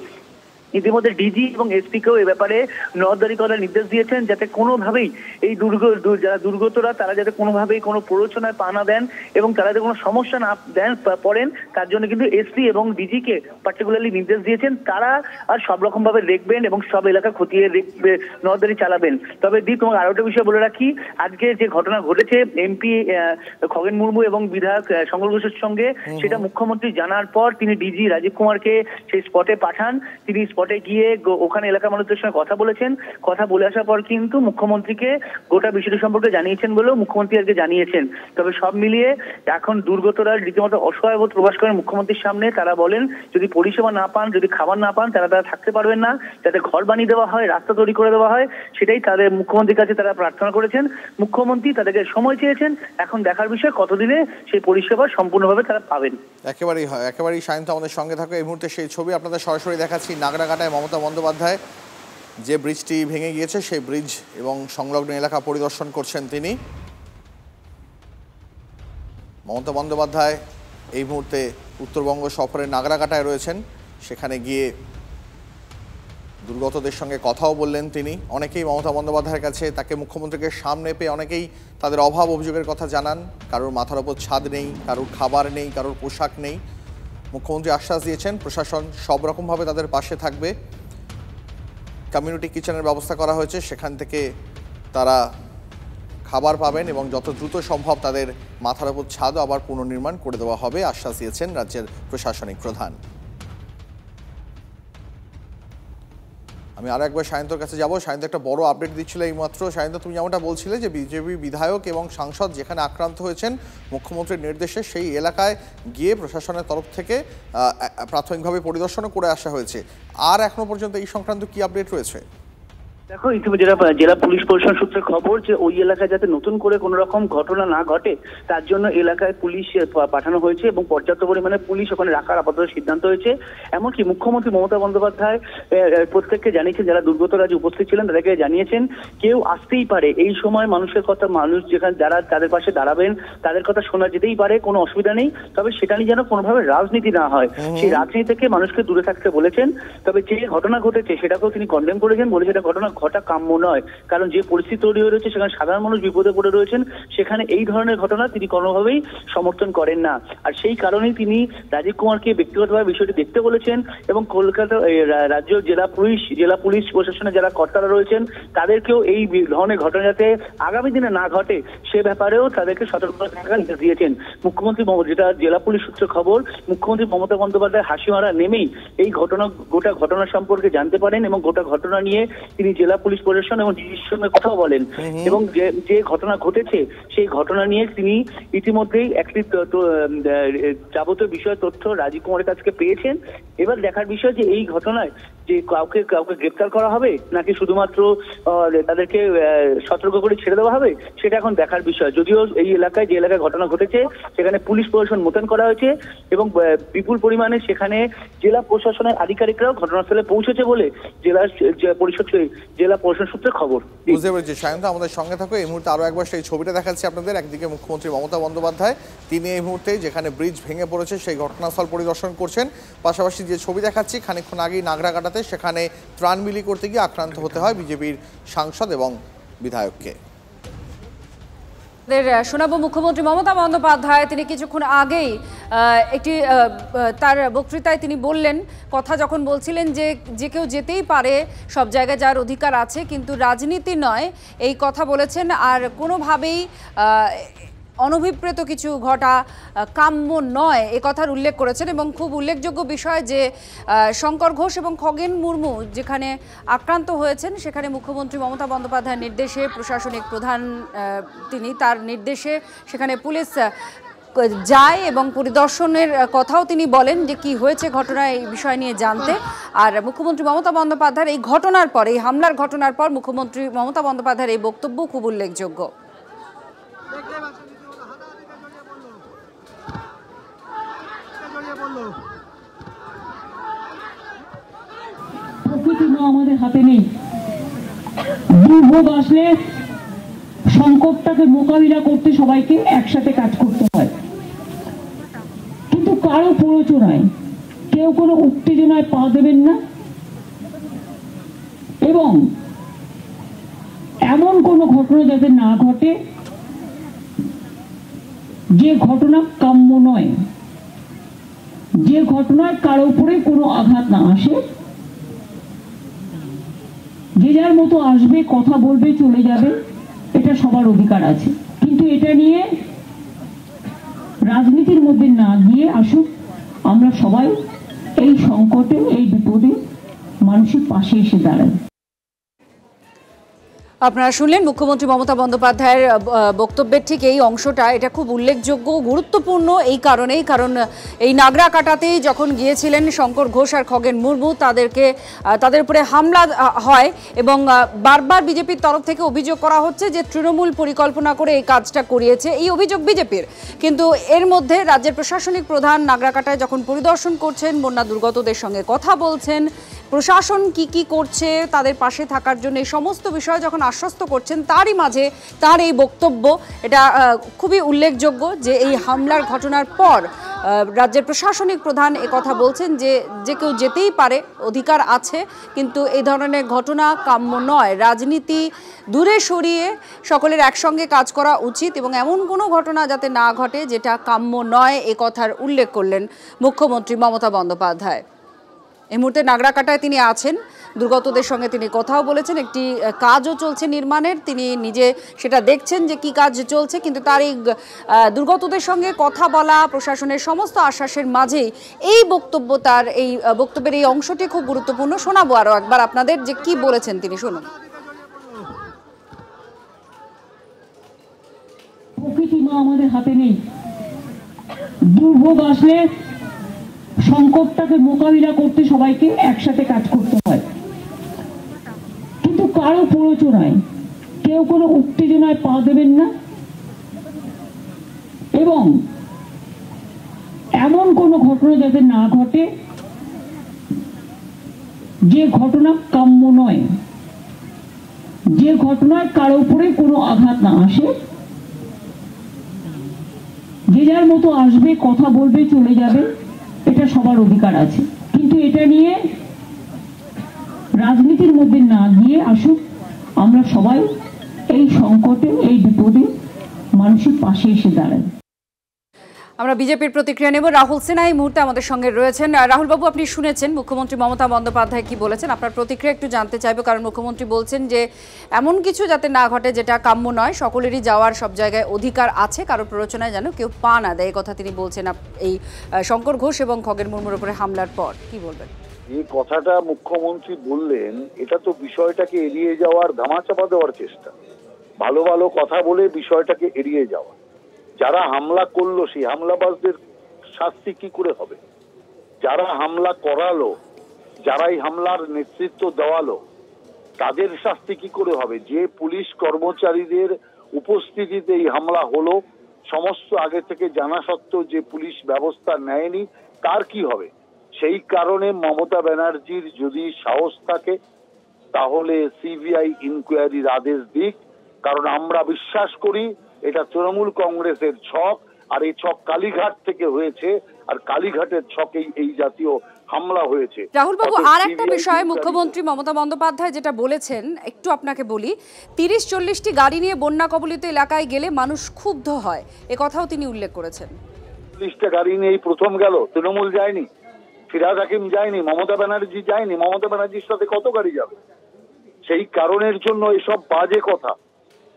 ইতিমধ্যে ডিজি এবং এসপিকেও এ ব্যাপারে নজরদারি করার নির্দেশ দিয়েছেন, যাতে কোনোভাবেই এই যারা দুর্গতরা তারা যাতে কোনোভাবেই কোনো প্ররোচনায় পা না দেন এবং তারা যাতে কোনো সমস্যা না পড়েন, তার জন্য কিন্তু এসপি এবং ডিজিকে পার্টিকুলারলি নির্দেশ দিয়েছেন। তারা আর সব রকম ভাবে দেখবেন এবং সব এলাকা খতিয়ে নজরদারি চালাবেন। তবে তোমাকে আরো একটা বিষয় বলে রাখি, আজকে যে ঘটনা ঘটেছে এমপি খগেন মুর্মু এবং বিধায়ক শঙ্কর ঘোষের সঙ্গে, সেটা মুখ্যমন্ত্রী জানার পর তিনি ডিজি রাজীব কুমারকে সেই স্পটে পাঠান। তিনি স্পটে গিয়ে ওখানে এলাকার মানুষদের সঙ্গে কথা বলেছেন। কথা বলে আসার পর কিন্তু মুখ্যমন্ত্রীকে গোটা বিষয়টি সম্পর্কে জানিয়েছেন বলেও মুখ্যমন্ত্রী আজকে জানিয়েছেন। তবে সব মিলিয়ে এখন দুর্গতরা রীতিমতো অসহায় বোধ প্রকাশ করেন মুখ্যমন্ত্রীর সামনে। তারা বলেন, যদি পরিষেবা না পান, যদি খাবার না পান, তারা থাকতে পারবেন না, যাতে ঘর বানিয়ে দেওয়া হয়, রাস্তা তৈরি করে দেওয়া হয়, সেটাই তাদের মুখ্যমন্ত্রীর কাছে তারা প্রার্থনা করেছেন। মুখ্যমন্ত্রী তাদেরকে সময় চেয়েছেন, এখন দেখার বিষয় কতদিনে সেই পরিষেবা সম্পূর্ণভাবে তারা পাবেন। একেবারেই সায়ন্ত আমাদের সঙ্গে থাকো। এই মুহূর্তে সেই ছবি আপনাদের সরাসরি দেখাচ্ছি। নাগরাকাটায় মমতা বন্দ্যোপাধ্যায় যে ব্রিজটি ভেঙে গিয়েছে সেই ব্রিজ এবং সংলগ্ন এলাকা পরিদর্শন করছেন তিনি। মমতা বন্দ্যোপাধ্যায় এই মুহূর্তে উত্তরবঙ্গ সফরে নাগরাকাটায় রয়েছেন। সেখানে গিয়ে দুর্গতদের সঙ্গে কথাও বললেন তিনি। অনেকেই মমতা বন্দ্যোপাধ্যায়ের কাছে তাকে মুখ্যমন্ত্রীকে সামনে পেয়ে অনেকেই তাদের অভাব অভিযোগের কথা জানান। কারোর মাথার ওপর ছাদ নেই, কারোর খাবার নেই, কারোর পোশাক নেই। মুখ্যমন্ত্রী আশ্বাস দিয়েছেন প্রশাসন সব রকমভাবে তাদের পাশে থাকবে। কমিউনিটি কিচেনের ব্যবস্থা করা হয়েছে, সেখান থেকে তারা খাবার পাবেন এবং যত দ্রুত সম্ভব তাদের মাথার ওপর ছাদও আবার পুনর্নির্মাণ করে দেওয়া হবে, আশ্বাস দিয়েছেন রাজ্যের প্রশাসনিক প্রধান। আমি আরো একবার সায়ন্তর কাছে যাব। সায়ন্ত একটা বড় আপডেট দিচ্ছিল এইমাত্র। সায়ন্ত, তুমি যেমনটা বলছিলে যে বিজেপি বিধায়ক এবং সাংসদ যেখানে আক্রান্ত হয়েছেন, মুখ্যমন্ত্রীর নির্দেশে সেই এলাকায় গিয়ে প্রশাসনের তরফ থেকে প্রাথমিকভাবে পরিদর্শনও করে আসা হয়েছে। আর এখনো পর্যন্ত এই সংক্রান্ত কি আপডেট রয়েছে? দেখো, ইতিমধ্যে জেলা পুলিশ প্রশাসন সূত্রে খবর যে ওই এলাকায় যাতে নতুন করে কোনো রকম ঘটনা না ঘটে তার জন্য এলাকায় পুলিশ পাঠানো হয়েছে এবং পর্যাপ্ত পরিমাণে পুলিশ ওখানে রাখার আপাতত সিদ্ধান্ত হয়েছে। এমনকি মুখ্যমন্ত্রী মমতা বন্দ্যোপাধ্যায় প্রত্যেককে জানিয়েছেন, যারা দুর্গতরা যে উপস্থিত ছিলেন তাদেরকে জানিয়েছেন কেউ আসতেই পারে, এই সময় মানুষের কথা, মানুষ যেখানে যারা তাদের পাশে দাঁড়াবেন তাদের কথা শোনা যেতেই পারে, কোনো অসুবিধা নেই। তবে সেটা নিয়ে যেন কোনোভাবে রাজনীতি না হয়, সেই রাজনীতি থেকে মানুষকে দূরে থাকতে বলেছেন। তবে যে ঘটনা ঘটেছে সেটাকেও তিনি কন্ডেম করেছেন, বলেছেন এটা ঘটনা ঘটা কাম্য নয়। কারণ যে পরিস্থিতি তৈরি হয়ে রয়েছে সেখানে সাধারণ মানুষ বিপদে পড়ে রয়েছেন, সেখানে এই ধরনের ঘটনা তিনি কোনোভাবেই সমর্থন করেন না। আর সেই কারণেই তিনি রাজীব কুমারকে ব্যক্তিগতভাবে বিষয়টি দেখতে বলেছেন এবং কলকাতা রাজ্য জেলা পুলিশ প্রশাসনে যারা কর্তারা রয়েছেন তাদেরকেও এই ধরনের ঘটনা যাতে আগামী দিনে না ঘটে সে ব্যাপারেও তাদেরকে সতর্ক থাকার নির্দেশ দিয়েছেন মুখ্যমন্ত্রী। যেটা জেলা পুলিশ সূত্রে খবর, মুখ্যমন্ত্রী মমতা বন্দ্যোপাধ্যায় হাসিমারা নেমেই এই গোটা ঘটনা সম্পর্কে জানতে পারেন এবং গোটা ঘটনা নিয়ে তিনি জেলা পুলিশ প্রশাসন এবং ডিজির সঙ্গে কথা বলেন এবং যে ঘটনা ঘটেছে সেই ঘটনা নিয়ে তিনি ইতিমধ্যেই একটি যাবতীয় বিষয় তথ্য রাজীব কুমারের কাছে পেয়েছেন। এবার দেখার বিষয় যে এই ঘটনায় যে কাউকে গ্রেপ্তার করা হবে নাকি শুধুমাত্র তাদেরকে সতর্ক করে ছেড়ে দেওয়া হবে, সেটা এখন দেখার বিষয়। যদিও এই এলাকায়, যে এলাকায় ঘটনা ঘটেছে, সেখানে পুলিশ প্রশাসন মোতায়েন করা হয়েছে এবং বিপুল পরিমাণে সেখানে জেলা প্রশাসনের আধিকারিকরাও ঘটনাস্থলে পৌঁছেছে বলে জেলা প্রশাসন সূত্রে খবর। বুঝতে পেরেছি সায়ন্ত, আমাদের সঙ্গে থাকো। এই মুহূর্তে আরো একবার সেই ছবিটা দেখাচ্ছি আপনাদের। একদিকে মুখ্যমন্ত্রী মমতা বন্দ্যোপাধ্যায়, তিনি এই মুহূর্তে যেখানে ব্রিজ ভেঙে পড়েছে সেই ঘটনাস্থল পরিদর্শন করছেন। পাশাপাশি যে ছবি দেখাচ্ছি খানিকক্ষণ আগেই নাগরাকাটাতে, সেখানে ত্রাণ বিলি করতে গিয়ে আক্রান্ত হতে হয় বিজেপির সাংসদ এবং বিধায়ককে। শোনাবো মুখ্যমন্ত্রী মমতা বন্দ্যোপাধ্যায়, তিনি কিছুক্ষণ আগেই একটি তার বক্তৃতায় তিনি বললেন, কথা যখন বলছিলেন যে কেউ যেতেই পারে, সব জায়গায় যার অধিকার আছে, কিন্তু রাজনীতি নয়, এই কথা বলেছেন। আর কোনোভাবেই অনভিপ্রেত কিছু ঘটা কাম্য নয়, এ কথার উল্লেখ করেছেন। এবং খুব উল্লেখযোগ্য বিষয় যে শঙ্কর ঘোষ এবং খগেন মুর্মু যেখানে আক্রান্ত হয়েছেন, সেখানে মুখ্যমন্ত্রী মমতা বন্দ্যোপাধ্যায়ের নির্দেশে প্রশাসনিক প্রধান তিনি, তার নির্দেশে সেখানে পুলিশ যায় এবং পরিদর্শনের কথাও তিনি বলেন যে কি হয়েছে ঘটনা, এই বিষয় নিয়ে জানতে। আর মুখ্যমন্ত্রী মমতা বন্দ্যোপাধ্যায়ের এই ঘটনার পর, এই হামলার ঘটনার পর মুখ্যমন্ত্রী মমতা বন্দ্যোপাধ্যায়ের এই বক্তব্য খুব উল্লেখযোগ্য। প্রকৃতি আমাদের হাতে নেই, দুর্যোগ আসলে সংকটটাকে মোকাবিলা করতে সবাইকে একসাথে কাজ করতে হয়, কিন্তু কারো প্ররোচনায়, কেউ কোনো উত্তেজনায় পা দেবেন না এবং এমন কোনো ঘটনা যাতে না ঘটে যে ঘটনা কাম্য নয়, যে ঘটনায় কারো উপরে কোনো আঘাত না আসে। যে যার মতো আসবে, কথা বলবে, চলে যাবে, এটা সবার অধিকার আছে, কিন্তু এটা নিয়ে রাজনীতির মধ্যে না গিয়ে আসুক আমরা সবাই এই সংকটে, এই বিপদে মানুষের পাশে এসে দাঁড়াই। আপনারা শুনলেন মুখ্যমন্ত্রী মমতা বন্দ্যোপাধ্যায়ের বক্তব্যের ঠিক এই অংশটা, এটা খুব উল্লেখযোগ্য, গুরুত্বপূর্ণ এই কারণেই, কারণ এই নাগরাকাটাতেই যখন গিয়েছিলেন শঙ্কর ঘোষ আর খগেন মুর্মু, তাদের উপরে হামলা হয় এবং বারবার বিজেপির তরফ থেকে অভিযোগ করা হচ্ছে যে তৃণমূল পরিকল্পনা করে এই কাজটা করিয়েছে, এই অভিযোগ বিজেপির। কিন্তু এর মধ্যে রাজ্যের প্রশাসনিক প্রধান নাগরাকাটায় যখন পরিদর্শন করছেন, বন্যা দুর্গতদের সঙ্গে কথা বলছেন, প্রশাসন কি করছে তাদের পাশে থাকার জন্য এই সমস্ত বিষয় যখন আশ্বস্ত করছেন, তারই মাঝে তার এই বক্তব্য, এটা খুবই উল্লেখযোগ্য যে এই হামলার ঘটনার পর রাজ্যের প্রশাসনিক প্রধান কথা বলছেন যে কেউ যেতেই পারে, অধিকার আছে, কিন্তু এই ধরনের ঘটনা কাম্য নয়, রাজনীতি দূরে সরিয়ে সকলের একসঙ্গে কাজ করা উচিত এবং এমন কোনো ঘটনা যাতে না ঘটে যেটা কাম্য নয়, এ কথার উল্লেখ করলেন মুখ্যমন্ত্রী মমতা বন্দ্যোপাধ্যায়। এই মুহূর্তে নাগরাকাটায় তিনি আছেন, দুর্গতদের সঙ্গে তিনি কথাও বলেছেন, একটি কাজও চলছে নির্মাণের, তিনি নিজে সেটা দেখছেন যে কি কাজ চলছে, কিন্তু তার এই দুর্গতদের সঙ্গে কথা বলা, প্রশাসনের সমস্ত আশ্বাসের মাঝেই এই বক্তব্য, তার এই বক্তব্যের এই অংশটি খুব গুরুত্বপূর্ণ। শোনাবো আরও একবার আপনাদের যে কি বলেছেন তিনি, শুনুন। প্রকৃতি আমাদের হাতে নেই, দুর্যোগ আসলে সংকটটাকে মোকাবিলা করতে সবাইকে একসাথে কাজ করতে হয়, কিন্তু কারো প্ররোচনায়, কেউ কোনো উত্তেজনায় পা দেবেন না এবং এমন কোনো ঘটনা যাতে না ঘটে যে ঘটনা কাম্য নয়, যে ঘটনায় কারো উপরে কোনো আঘাত না আসে। যে যার মতো আসবে, কথা বলবে, চলে যাবে, এটা সবার অধিকার আছে, কিন্তু এটা নিয়ে রাজনীতির মধ্যে না গিয়ে আসুক আমরা সবাই এই সংকটে, এই বিপদে মানুষের পাশে এসে দাঁড়াই। আমরা বিজেপির প্রতিক্রিয়া নেব। রাহুল সিনহা এই মুহূর্তে আমাদের সঙ্গে রয়েছেন। রাহুল বাবু, আপনি শুনেছেন মুখ্যমন্ত্রী মমতা বন্দ্যোপাধ্যায় কি বলেছেন, আপনার প্রতিক্রিয়া একটু জানতে চাইবো, কারণ মুখ্যমন্ত্রী বলছেন যে এমন কিছু যাতে না ঘটে যেটা কাম্য নয়, সকলেরই যাওয়ার সব জায়গায় অধিকার আছে, কারোর প্ররোচনায় যেন কেউ পা না দেয়, কথা তিনি বলছেন এই শঙ্কর ঘোষ এবং খগেন মুর্মুর উপরে হামলার পর। কি বলবেন? এই কথাটা মুখ্যমন্ত্রী বললেন, এটা তো বিষয়টাকে এড়িয়ে যাওয়ার, ধামাচাপা দেওয়ার চেষ্টা, ভালো ভালো কথা বলে বিষয়টাকে এড়িয়ে যাওয়া। যারা হামলা করলো সেই হামলাবাজদের শাস্তি কি করে হবে? যারা হামলা করালো যারাই হামলার নেতৃত্ব দেওয়ালো তাদের শাস্তি কি করে হবে? যে পুলিশ কর্মচারীদের উপস্থিতিতে এই হামলা হলো, সমস্ত আগে থেকে জানা সত্ত্বেও যে পুলিশ ব্যবস্থা নেয়নি, তার কি হবে? সেই কারণে মমতা ব্যানার্জির যদি সাহস থাকে তাহলে সিবিআই ইনকোয়ারির আদেশ দিক, কারণ আমরা বিশ্বাস করি এটা তৃণমূল কংগ্রেসের ছক, আর এই ছক কালীঘাট থেকে হয়েছে, আর কালীঘাটের ছকেই এই জাতীয় হামলা হয়েছে। রাহুল বাবু, আর একটা বিষয় মুখ্যমন্ত্রী মমতা বন্দ্যোপাধ্যায় যেটা বলেছেন একটু আপনাকে বলি, 30-40টি গাড়ি নিয়ে বন্যা কবলিত এলাকায় গেলে মানুষ ক্ষুব্ধ হয়, এ কথাও তিনি উল্লেখ করেছেন। 40টা গাড়ি নিয়েই প্রথম গেল, তৃণমূল যায়নি, ফিরহাদ হাকিম যায়নি, মমতা ব্যানার্জি যায়নি। মমতা ব্যানার্জির সাথে কত গাড়ি যাবে? সেই কারণের জন্য এসব বাজে কথা।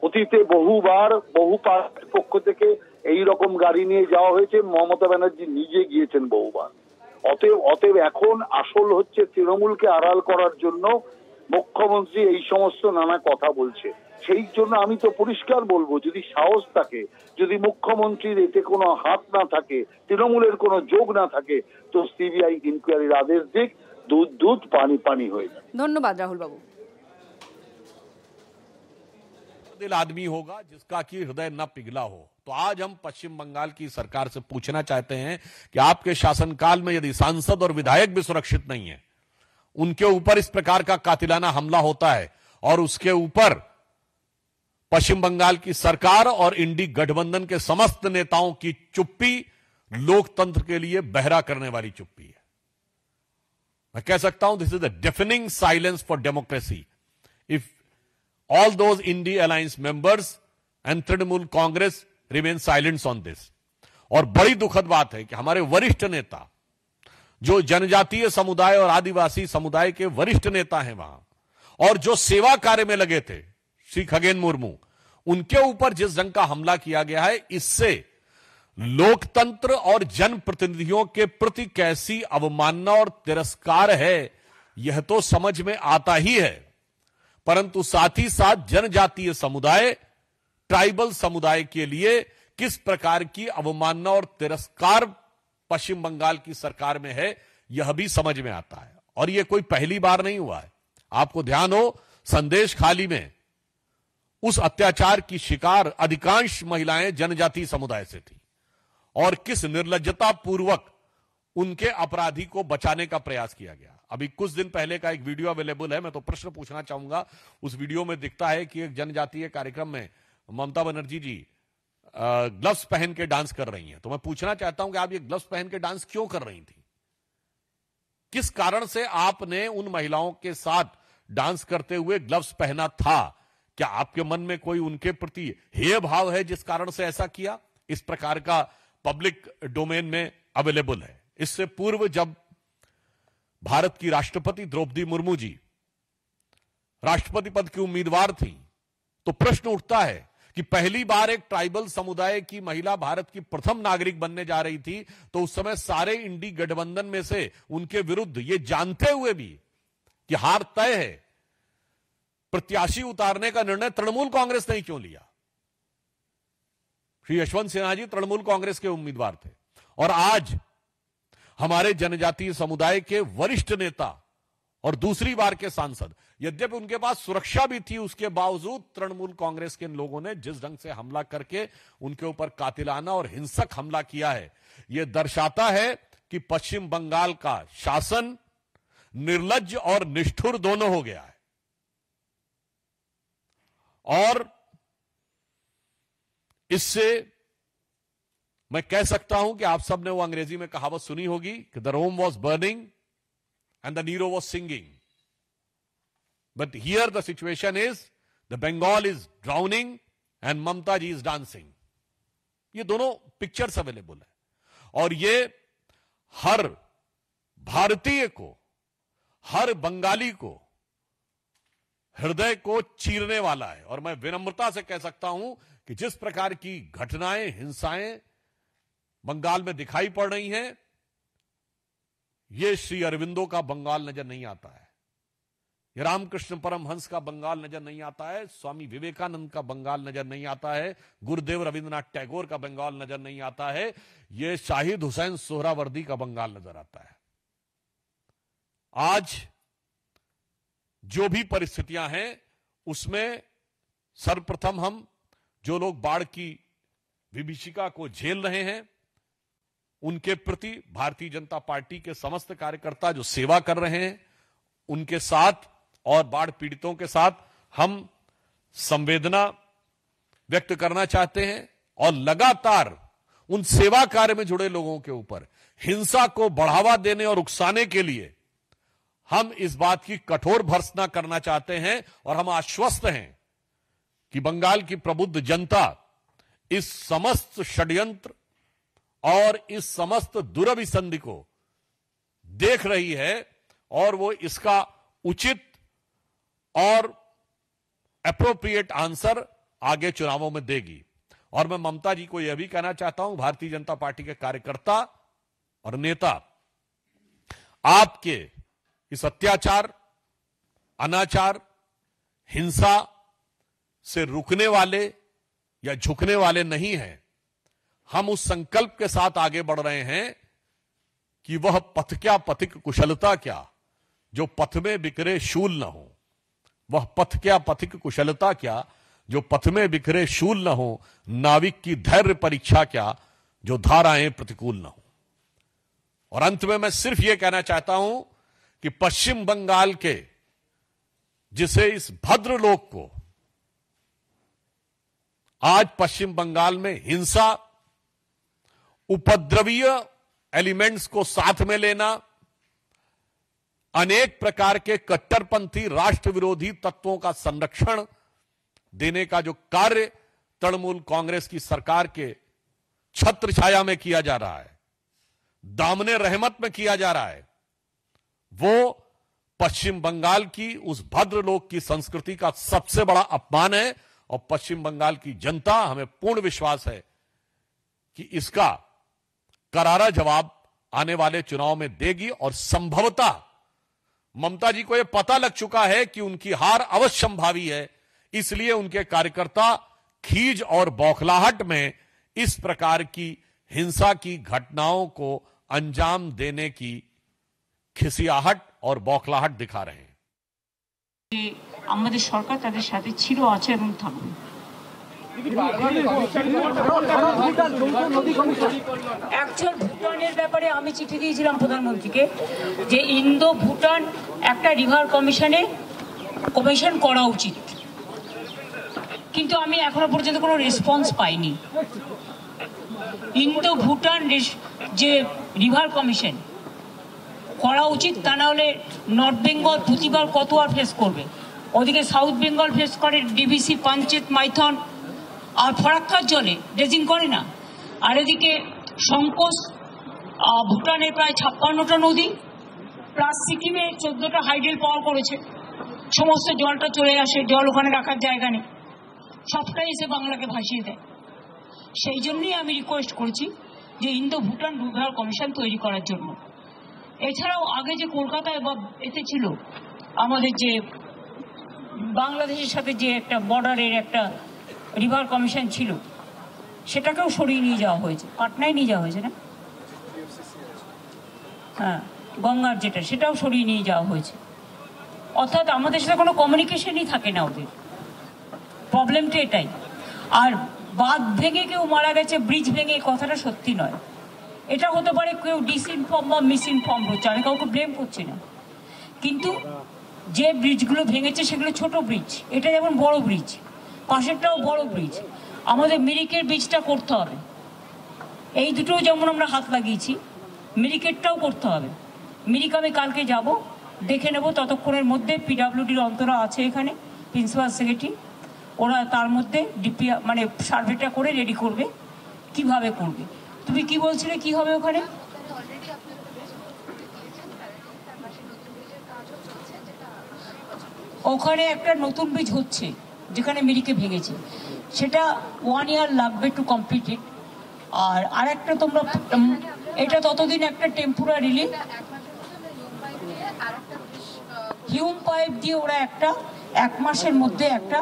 অতীতে বহুবার বহু পার্টির পক্ষ থেকে এই রকম গাড়ি নিয়ে যাওয়া হয়েছে, মমতা ব্যানার্জি নিজে গিয়েছেন বহুবার। অতএব এখন আসল হচ্ছে তৃণমূলকে আড়াল করার জন্য মুখ্যমন্ত্রী এই সমস্ত নানা কথা বলছে। সেই জন্য আমি তো পরিষ্কার বলবো, যদি সাহস থাকে, যদি মুখ্যমন্ত্রীর এতে কোনো হাত না থাকে, তৃণমূলের কোনো যোগ না থাকে, তো সিবিআই ইনকোয়ারির আদেশ দিক, দুধ দুধ পানি পানি হয়ে যায়। ধন্যবাদ রাহুল বাবু। दिल आदमी होगा जिसका कि हृदय न पिघला हो। तो आज हम पश्चिम बंगाल की सरकार से पूछना चाहते हैं कि आपके शासनकाल में यदि सांसद और विधायक भी सुरक्षित नहीं है, उनके ऊपर इस प्रकार का कातिलाना हमला होता है और उसके ऊपर पश्चिम बंगाल की सरकार और इंडी गठबंधन के समस्त नेताओं की चुप्पी लोकतंत्र के लिए बहरा करने वाली चुप्पी है। मैं कह सकता हूं this is the defining silence for democracy if all those Indy alliance members and Trinamool Congress remain silent on this। और बड़ी दुखद बात है कि हमारे वरिष्ठ नेता, जो जनजातीय समुदाय और आदिवासी समुदाय के वरिष्ठ नेता हैं वहां, और जो सेवा कार्य में लगे थे, श्री खगेन मुर्मू, उनके ऊपर जिस ढंग का हमला किया गया है, इससे लोकतंत्र और जनप्रतिनिधियों के प्रति कैसी अवमानना और तिरस्कार है, यह तो समझ में आता ही है। परंतु साथ ही साथ जनजातीय समुदाय, ट्राइबल समुदाय के लिए किस प्रकार की अवमानना और तिरस्कार पश्चिम बंगाल की सरकार में है, यह भी समझ में आता है। और यह कोई पहली बार नहीं हुआ है। आपको ध्यान हो, संदेश खाली में उस अत्याचार की शिकार अधिकांश महिलाएं जनजातीय समुदाय से थी, और किस निर्लज्जता पूर्वक उनके अपराधी को बचाने का प्रयास किया गया। अभी कुछ दिन पहले का एक वीडियो अवेलेबल है, मैं तो प्रश्न पूछना चाहूंगा। उस वीडियो में दिखता है कि एक जनजातीय कार्यक्रम में ममता बनर्जी जी ग्लव्स पहन के डांस कर रही हैं। तो मैं पूछना चाहता हूं कि आप ये ग्लव्स पहन के डांस क्यों कर रही थी? किस कारण से आपने उन महिलाओं के साथ डांस करते हुए ग्लव्स पहना था? क्या आपके मन में कोई उनके प्रति हेय भाव है जिस कारण से ऐसा किया? इस प्रकार का पब्लिक डोमेन में अवेलेबल है। इससे पूर्व जब भारत की राष्ट्रपति द्रौपदी मुर्मू जी राष्ट्रपति पद की उम्मीदवार थी, तो प्रश्न उठता है कि पहली बार एक ट्राइबल समुदाय की महिला भारत की प्रथम नागरिक बनने जा रही थी, तो उस समय सारे इंडी गठबंधन में से उनके विरुद्ध ये जानते हुए भी कि हार तय है, प्रत्याशी उतारने का निर्णय तृणमूल कांग्रेस ने क्यों लिया? श्री यशवंत सिन्हा जी तृणमूल कांग्रेस के उम्मीदवार थे, और आज हमारे जनजातीय समुदाय के वरिष्ठ नेता और दूसरी बार के सांसद, यद्यपि उनके पास सुरक्षा भी थी, उसके बावजूद तृणमूल कांग्रेस के लोगों ने जिस ढंग से हमला करके उनके ऊपर कातिलाना और हिंसक हमला किया है, यह दर्शाता है कि पश्चिम बंगाल का शासन निर्लज्ज और निष्ठुर दोनों हो गया है। और इससे मैं कह सकता हूं कि आप सबने वो अंग्रेजी में कहावत सुनी होगी कि the Rome was burning and the Nero was singing, but here the situation is the Bengal is drowning and Mamata ji is dancing. ये दोनों पिक्चर्स अवेलेबल है, और ये हर भारतीय को, हर बंगाली को हृदय को चीरने वाला है। और मैं विनम्रता से कह सकता हूं कि जिस प्रकार की घटनाएं, हिंसाएं बंगाल में दिखाई पड़ रही हैं, ये श्री अरविंदो का बंगाल नजर नहीं आता है, ये रामकृष्ण परमहंस का बंगाल नजर नहीं आता है, स्वामी विवेकानंद का बंगाल नजर नहीं आता है, गुरुदेव रविंद्रनाथ टैगोर का बंगाल नजर नहीं आता है, ये शाहिद हुसैन सोहरावर्दी का बंगाल नजर आता है। आज जो भी परिस्थितियां हैं उसमें सर्वप्रथम हम जो लोग बाढ़ की विभीषिका को झेल रहे हैं उनके प्रति भारतीय जनता पार्टी के समस्त कार्यकर्ता जो सेवा कर रहे हैं उनके साथ और बाढ़ पीड़ितों के साथ हम संवेदना व्यक्त करना चाहते हैं और लगातार उन सेवा कार्य में जुड़े लोगों के ऊपर हिंसा को बढ़ावा देने और उकसाने के लिए हम इस बात की कठोर भर्त्सना करना चाहते हैं और हम आश्वस्त हैं कि बंगाल की प्रबुद्ध जनता इस समस्त षड्यंत्र और इस समस्त दुरभिसंधि को देख रही है और वो इसका उचित और एप्रोप्रिएट आंसर आगे चुनावों में देगी। और मैं ममता जी को यह भी कहना चाहता हूं, भारतीय जनता पार्टी के कार्यकर्ता और नेता आपके इस अत्याचार, अनाचार, हिंसा से रुकने वाले या झुकने वाले नहीं हैं। हम उस संकल्प के साथ आगे बढ़ रहे हैं कि वह पथ क्या पथिक कुशलता क्या जो पथ में बिखरे शूल न हो, वह पथ क्या पथिक कुशलता क्या जो पथ में बिखरे शूल न हो, नाविक की धैर्य परीक्षा क्या जो धाराएं प्रतिकूल न हो। और अंत में मैं सिर्फ यह कहना चाहता हूं कि पश्चिम बंगाल के जिसे इस भद्रलोक को आज पश्चिम बंगाल में हिंसा, उपद्रवीय एलिमेंट्स को साथ में लेना, अनेक प्रकार के कट्टरपंथी राष्ट्र विरोधी तत्वों का संरक्षण देने का जो कार्य तृणमूल कांग्रेस की सरकार के छत्र छाया में किया जा रहा है, दामने रहमत में किया जा रहा है, वो पश्चिम बंगाल की उस भद्रलोक की संस्कृति का सबसे बड़ा अपमान है। और पश्चिम बंगाल की जनता, हमें पूर्ण विश्वास है कि इसका करारा जवाब आने वाले चुनाव में देगी। और संभवतः ममता जी को यह पता लग चुका है कि उनकी हार अवश्य संभावी है, इसलिए उनके कार्यकर्ता खीज और बौखलाहट में इस प्रकार की हिंसा की घटनाओं को अंजाम देने की खिसियाहट और बौखलाहट दिखा रहे हैं। আমাদের সরকার তাদের সাথে ছিল, আছে এবং থাকবে। অ্যাকচুয়াল ভুটানের ব্যাপারে আমি চিঠি দিয়েছিলাম প্রধানমন্ত্রীকে যে ইন্দো ভুটান একটা রিভার কমিশন করা উচিত, কিন্তু আমি এখনো পর্যন্ত কোনো রেসপন্স পাইনি। ইন্দো ভুটান যে রিভার কমিশন করা উচিত, তা না হলে নর্থ বেঙ্গল প্রতিবার কত আর ফেস করবে। ওদিকে সাউথ বেঙ্গল ফেস করে ডিভিসি, পাঞ্চেত, মাইথন আর ফরাক্কার জলে ড্রেজিং করে না। আর এদিকে সংকোচ ভুটানের প্রায় 56টা নদী প্লাস সিকিমে 14টা হাইডেল পাওয়ার করেছে, সমস্ত জলটা চলে আসে, জল ওখানে রাখার জায়গা নেই, সবটাই এসে বাংলাকে ভাসিয়ে দেয়। সেই জন্যই আমি রিকোয়েস্ট করেছি যে ইন্দো ভুটান রিভার কমিশন তৈরি করার জন্য। এছাড়াও আগে যে কলকাতায় এতে ছিল আমাদের যে বাংলাদেশের সাথে যে একটা বর্ডারের একটা রিভার কমিশন ছিল, সেটাকেও সরিয়ে নিয়ে যাওয়া হয়েছে, পাটনায় নিয়ে যাওয়া হয়েছে না, হ্যাঁ গঙ্গার যেটা, সেটাও সরিয়ে নিয়ে যাওয়া হয়েছে। অর্থাৎ আমাদের সাথে কোনো কমিউনিকেশনই থাকে না ওদের, প্রবলেমটা এটাই। আর বাঁধ ভেঙে কেউ মারা গেছে, ব্রিজ ভেঙে, এই কথাটা সত্যি নয়। এটা হতে পারে কেউ ডিসইনফর্ম বা মিসইনফর্ম হচ্ছে, আমি কাউকে ব্লেম করছি না, কিন্তু যে ব্রিজগুলো ভেঙেছে সেগুলো ছোট ব্রিজ, এটা যেমন বড় ব্রিজ, পাশেরটাও বড় ব্রিজ। আমাদের মিরিকের ব্রিজটা করতে হবে, এই দুটোও যেমন আমরা হাত লাগিয়েছি, মিরিকেরটাও করতে হবে। মিরিক আমি কালকে যাব, দেখে নেব, ততক্ষণের মধ্যে পিডাব্লিউডির অন্তরা আছে এখানে, প্রিন্সিপাল সেক্রেটারি, ওরা তার মধ্যে ডিপি মানে সার্ভেটা করে রেডি করবে কিভাবে করবে। তুমি কি বলছিলে কি হবে ওখানে? ওখানে একটা নতুন ব্রিজ হচ্ছে যেখানে মিরিকে ভেঙেছে, সেটা 1 ইয়ার লাগবে টু কমপ্লিট ইট। আর আরেকটা তোমরা এটা ততদিন একটা টেম্পোরারিলি হিউম পাইপ দিয়ে ওরা একটা 1 মাসের মধ্যে একটা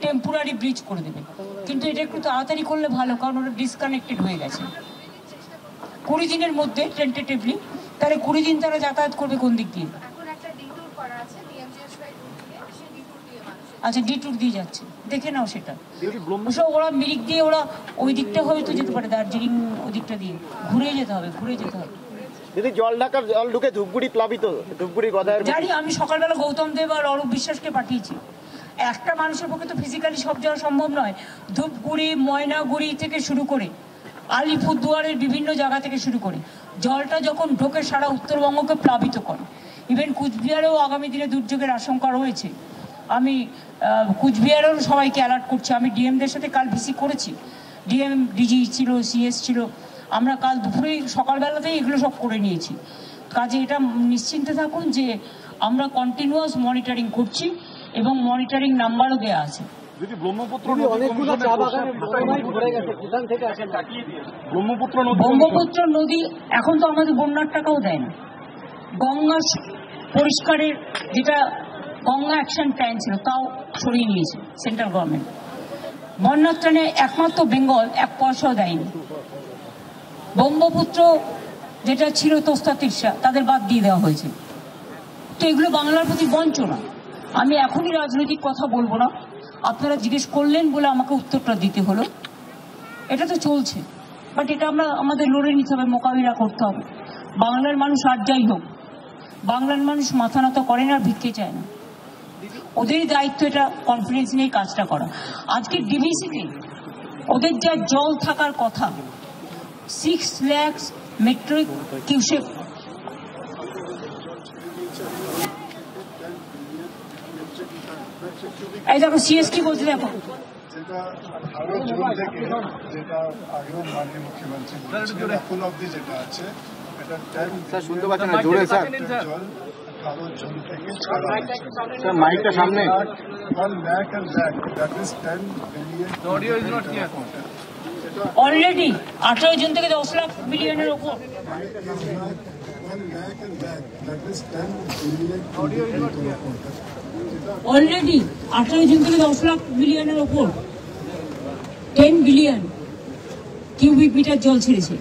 টেম্পোরারি ব্রিজ করে দেবে, কিন্তু এটা একটু তাড়াতাড়ি করলে ভালো, কারণ ওটা ডিসকানেক্টেড হয়ে গেছে। 20 দিনের মধ্যে টেন্টেটিভলি তাহলে 20 দিন তারা যাতায়াত করবে কোন দিক দিয়ে? আচ্ছা, ডিটুর দিয়ে যাচ্ছে, দেখে নাও সেটা। ওরা মিরিক দিয়ে ওরা ওই দিকটা হয়তো যেতে পারে, দার্জিলিং ওই দিকটা দিয়ে ঘুরে যেতে হবে। যদি জল ঢুকে ধূপগুড়ি প্লাবিত, ধূপগুড়ি গদায়ের জানি। আমি সকালবেলা গৌতম দেব আর অরূপ বিশ্বাসকে পাঠিয়েছি। একটা মানুষের পক্ষে তো ফিজিক্যালি সব যাওয়া সম্ভব নয়। ধূপগুড়ি, ময়নাগুড়ি থেকে শুরু করে আলিপুরদুয়ারের বিভিন্ন জায়গা থেকে শুরু করে জলটা যখন ঢোকে সারা উত্তরবঙ্গকে প্লাবিত করে। ইভেন কুচবিহারেও আগামী দিনে দুর্যোগের আশঙ্কা রয়েছে। আমি কুচবিহারেও সবাইকে অ্যালার্ট করছি। আমি ডিএমদের সাথে কাল ভিসি করেছি, ডিএম, ডিজি ছিল, সিএস ছিল। আমরা কাল দুপুরে সকালবেলাতেই এগুলো সব করে নিয়েছি। কাজে এটা নিশ্চিন্তে থাকুন যে আমরা কন্টিনিউয়াস মনিটরিং করছি এবং মনিটরিং নাম্বারও দেওয়া আছে। ব্রহ্মপুত্র নদী এখন তো আমাদের বন্যার টাকাও দেয় না। গঙ্গা পরিষ্কারের যেটা গঙ্গা অ্যাকশন প্ল্যান ছিল তাও সরিয়ে নিয়েছে সেন্ট্রাল গভর্নমেন্ট। বন্যার ত্রাণে একমাত্র বেঙ্গল 1 পয়সাও দেয়নি। ব্রহ্মপুত্র যেটা ছিল তোস্তা তিরসা, তাদের বাদ দিয়ে দেওয়া হয়েছে। তো এগুলো বাংলার প্রতি বঞ্চনা। আমি এখনই রাজনৈতিক কথা বলবো না, আপনারা জিজ্ঞেস করলেন বলে আমাকে উত্তরটা দিতে হলো। এটা তো চলছে, বাট এটা আমরা আমাদের লড়ে নিতে হবে, মোকাবিলা করতে হবে। বাংলার মানুষ আর যাই হোক, বাংলার মানুষ মাথা নত করে না, ভিক্ষে চায় না। ওদের দায়িত্ব এটা কনফিডেন্স নিয়ে কাজটা করা। আজকে ডিভিসিতে ওদের যা জল থাকার কথা 6 লাখ মেট্রিক কিউসেক, এই দেখো সিএস কি বলছে, দেখো যেটা 18 জুন থেকে যেটা আগেও মাননীয় মুখ্যমন্ত্রী বলেছেন, ফুল অবধি যেটা আছে এটা 10 স্যার শুনতে পাচ্ছেন না, জোরে স্যার, জল 18 জুন থেকে ছাড়া হচ্ছে। স্যার মাইকটা সামনে। 1 lakh and lakh, that is 10 billion. The audio is not clear. Already 18 June থেকে 10 লাখ বিলিয়নের ওপর। 1 lakh and lakh, that is 10 billion. Audio is not clear. Already 18 June থেকে 10 লাখ বিলিয়নের ওপর 10 বিলিয়ন কিউবিক মিটার জল ছেড়েছে।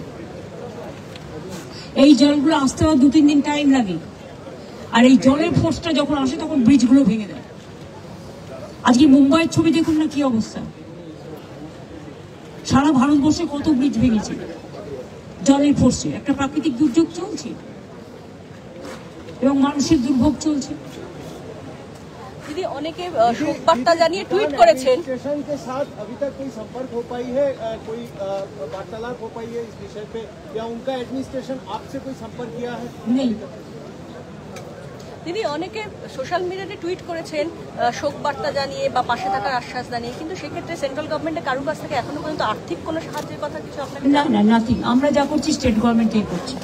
এই জলগুলো আসতে 2-3 দিন টাইম লাগে, আর এই জলের ফোর্সটা যখন আসে তখন ব্রিজগুলো ভেঙে দেয়। আজকে মুম্বাইয়ের ছবি দেখুন না কি অবস্থা, সারা ভারতবর্ষে কত ব্রিজ ভেঙেছে জলের ফোর্সে। একটা প্রাকৃতিক দুর্যোগ চলছে এবং মানুষের দুর্ভোগ চলছে। দিদি অনেকে শোক বার্তা জানিয়ে টুইট করেছেন, स्टेशन के साथ अभी तक कोई संपर्क हो पाई है, कोई वार्तालाप हो पाई है इस विषय पे, या उनका एडमिनिस्ट्रेशन आपसे कोई संपर्क किया है? নেই। দিদি অনেকে সোশ্যাল মিডিয়াতে টুইট করেছেন শোক বার্তা জানিয়ে বা পাশে থাকার আশ্বাস জানিয়ে, কিন্তু সেক্ষেত্রে সেন্ট্রাল গভর্নমেন্টের কারোর কাছ থেকে এখনো পর্যন্ত আর্থিক কোনো সাহায্যের কথা কিছু আপনাকে? না, নাথিং। আমরা যা করছি স্টেট গভর্নমেন্টই করছি।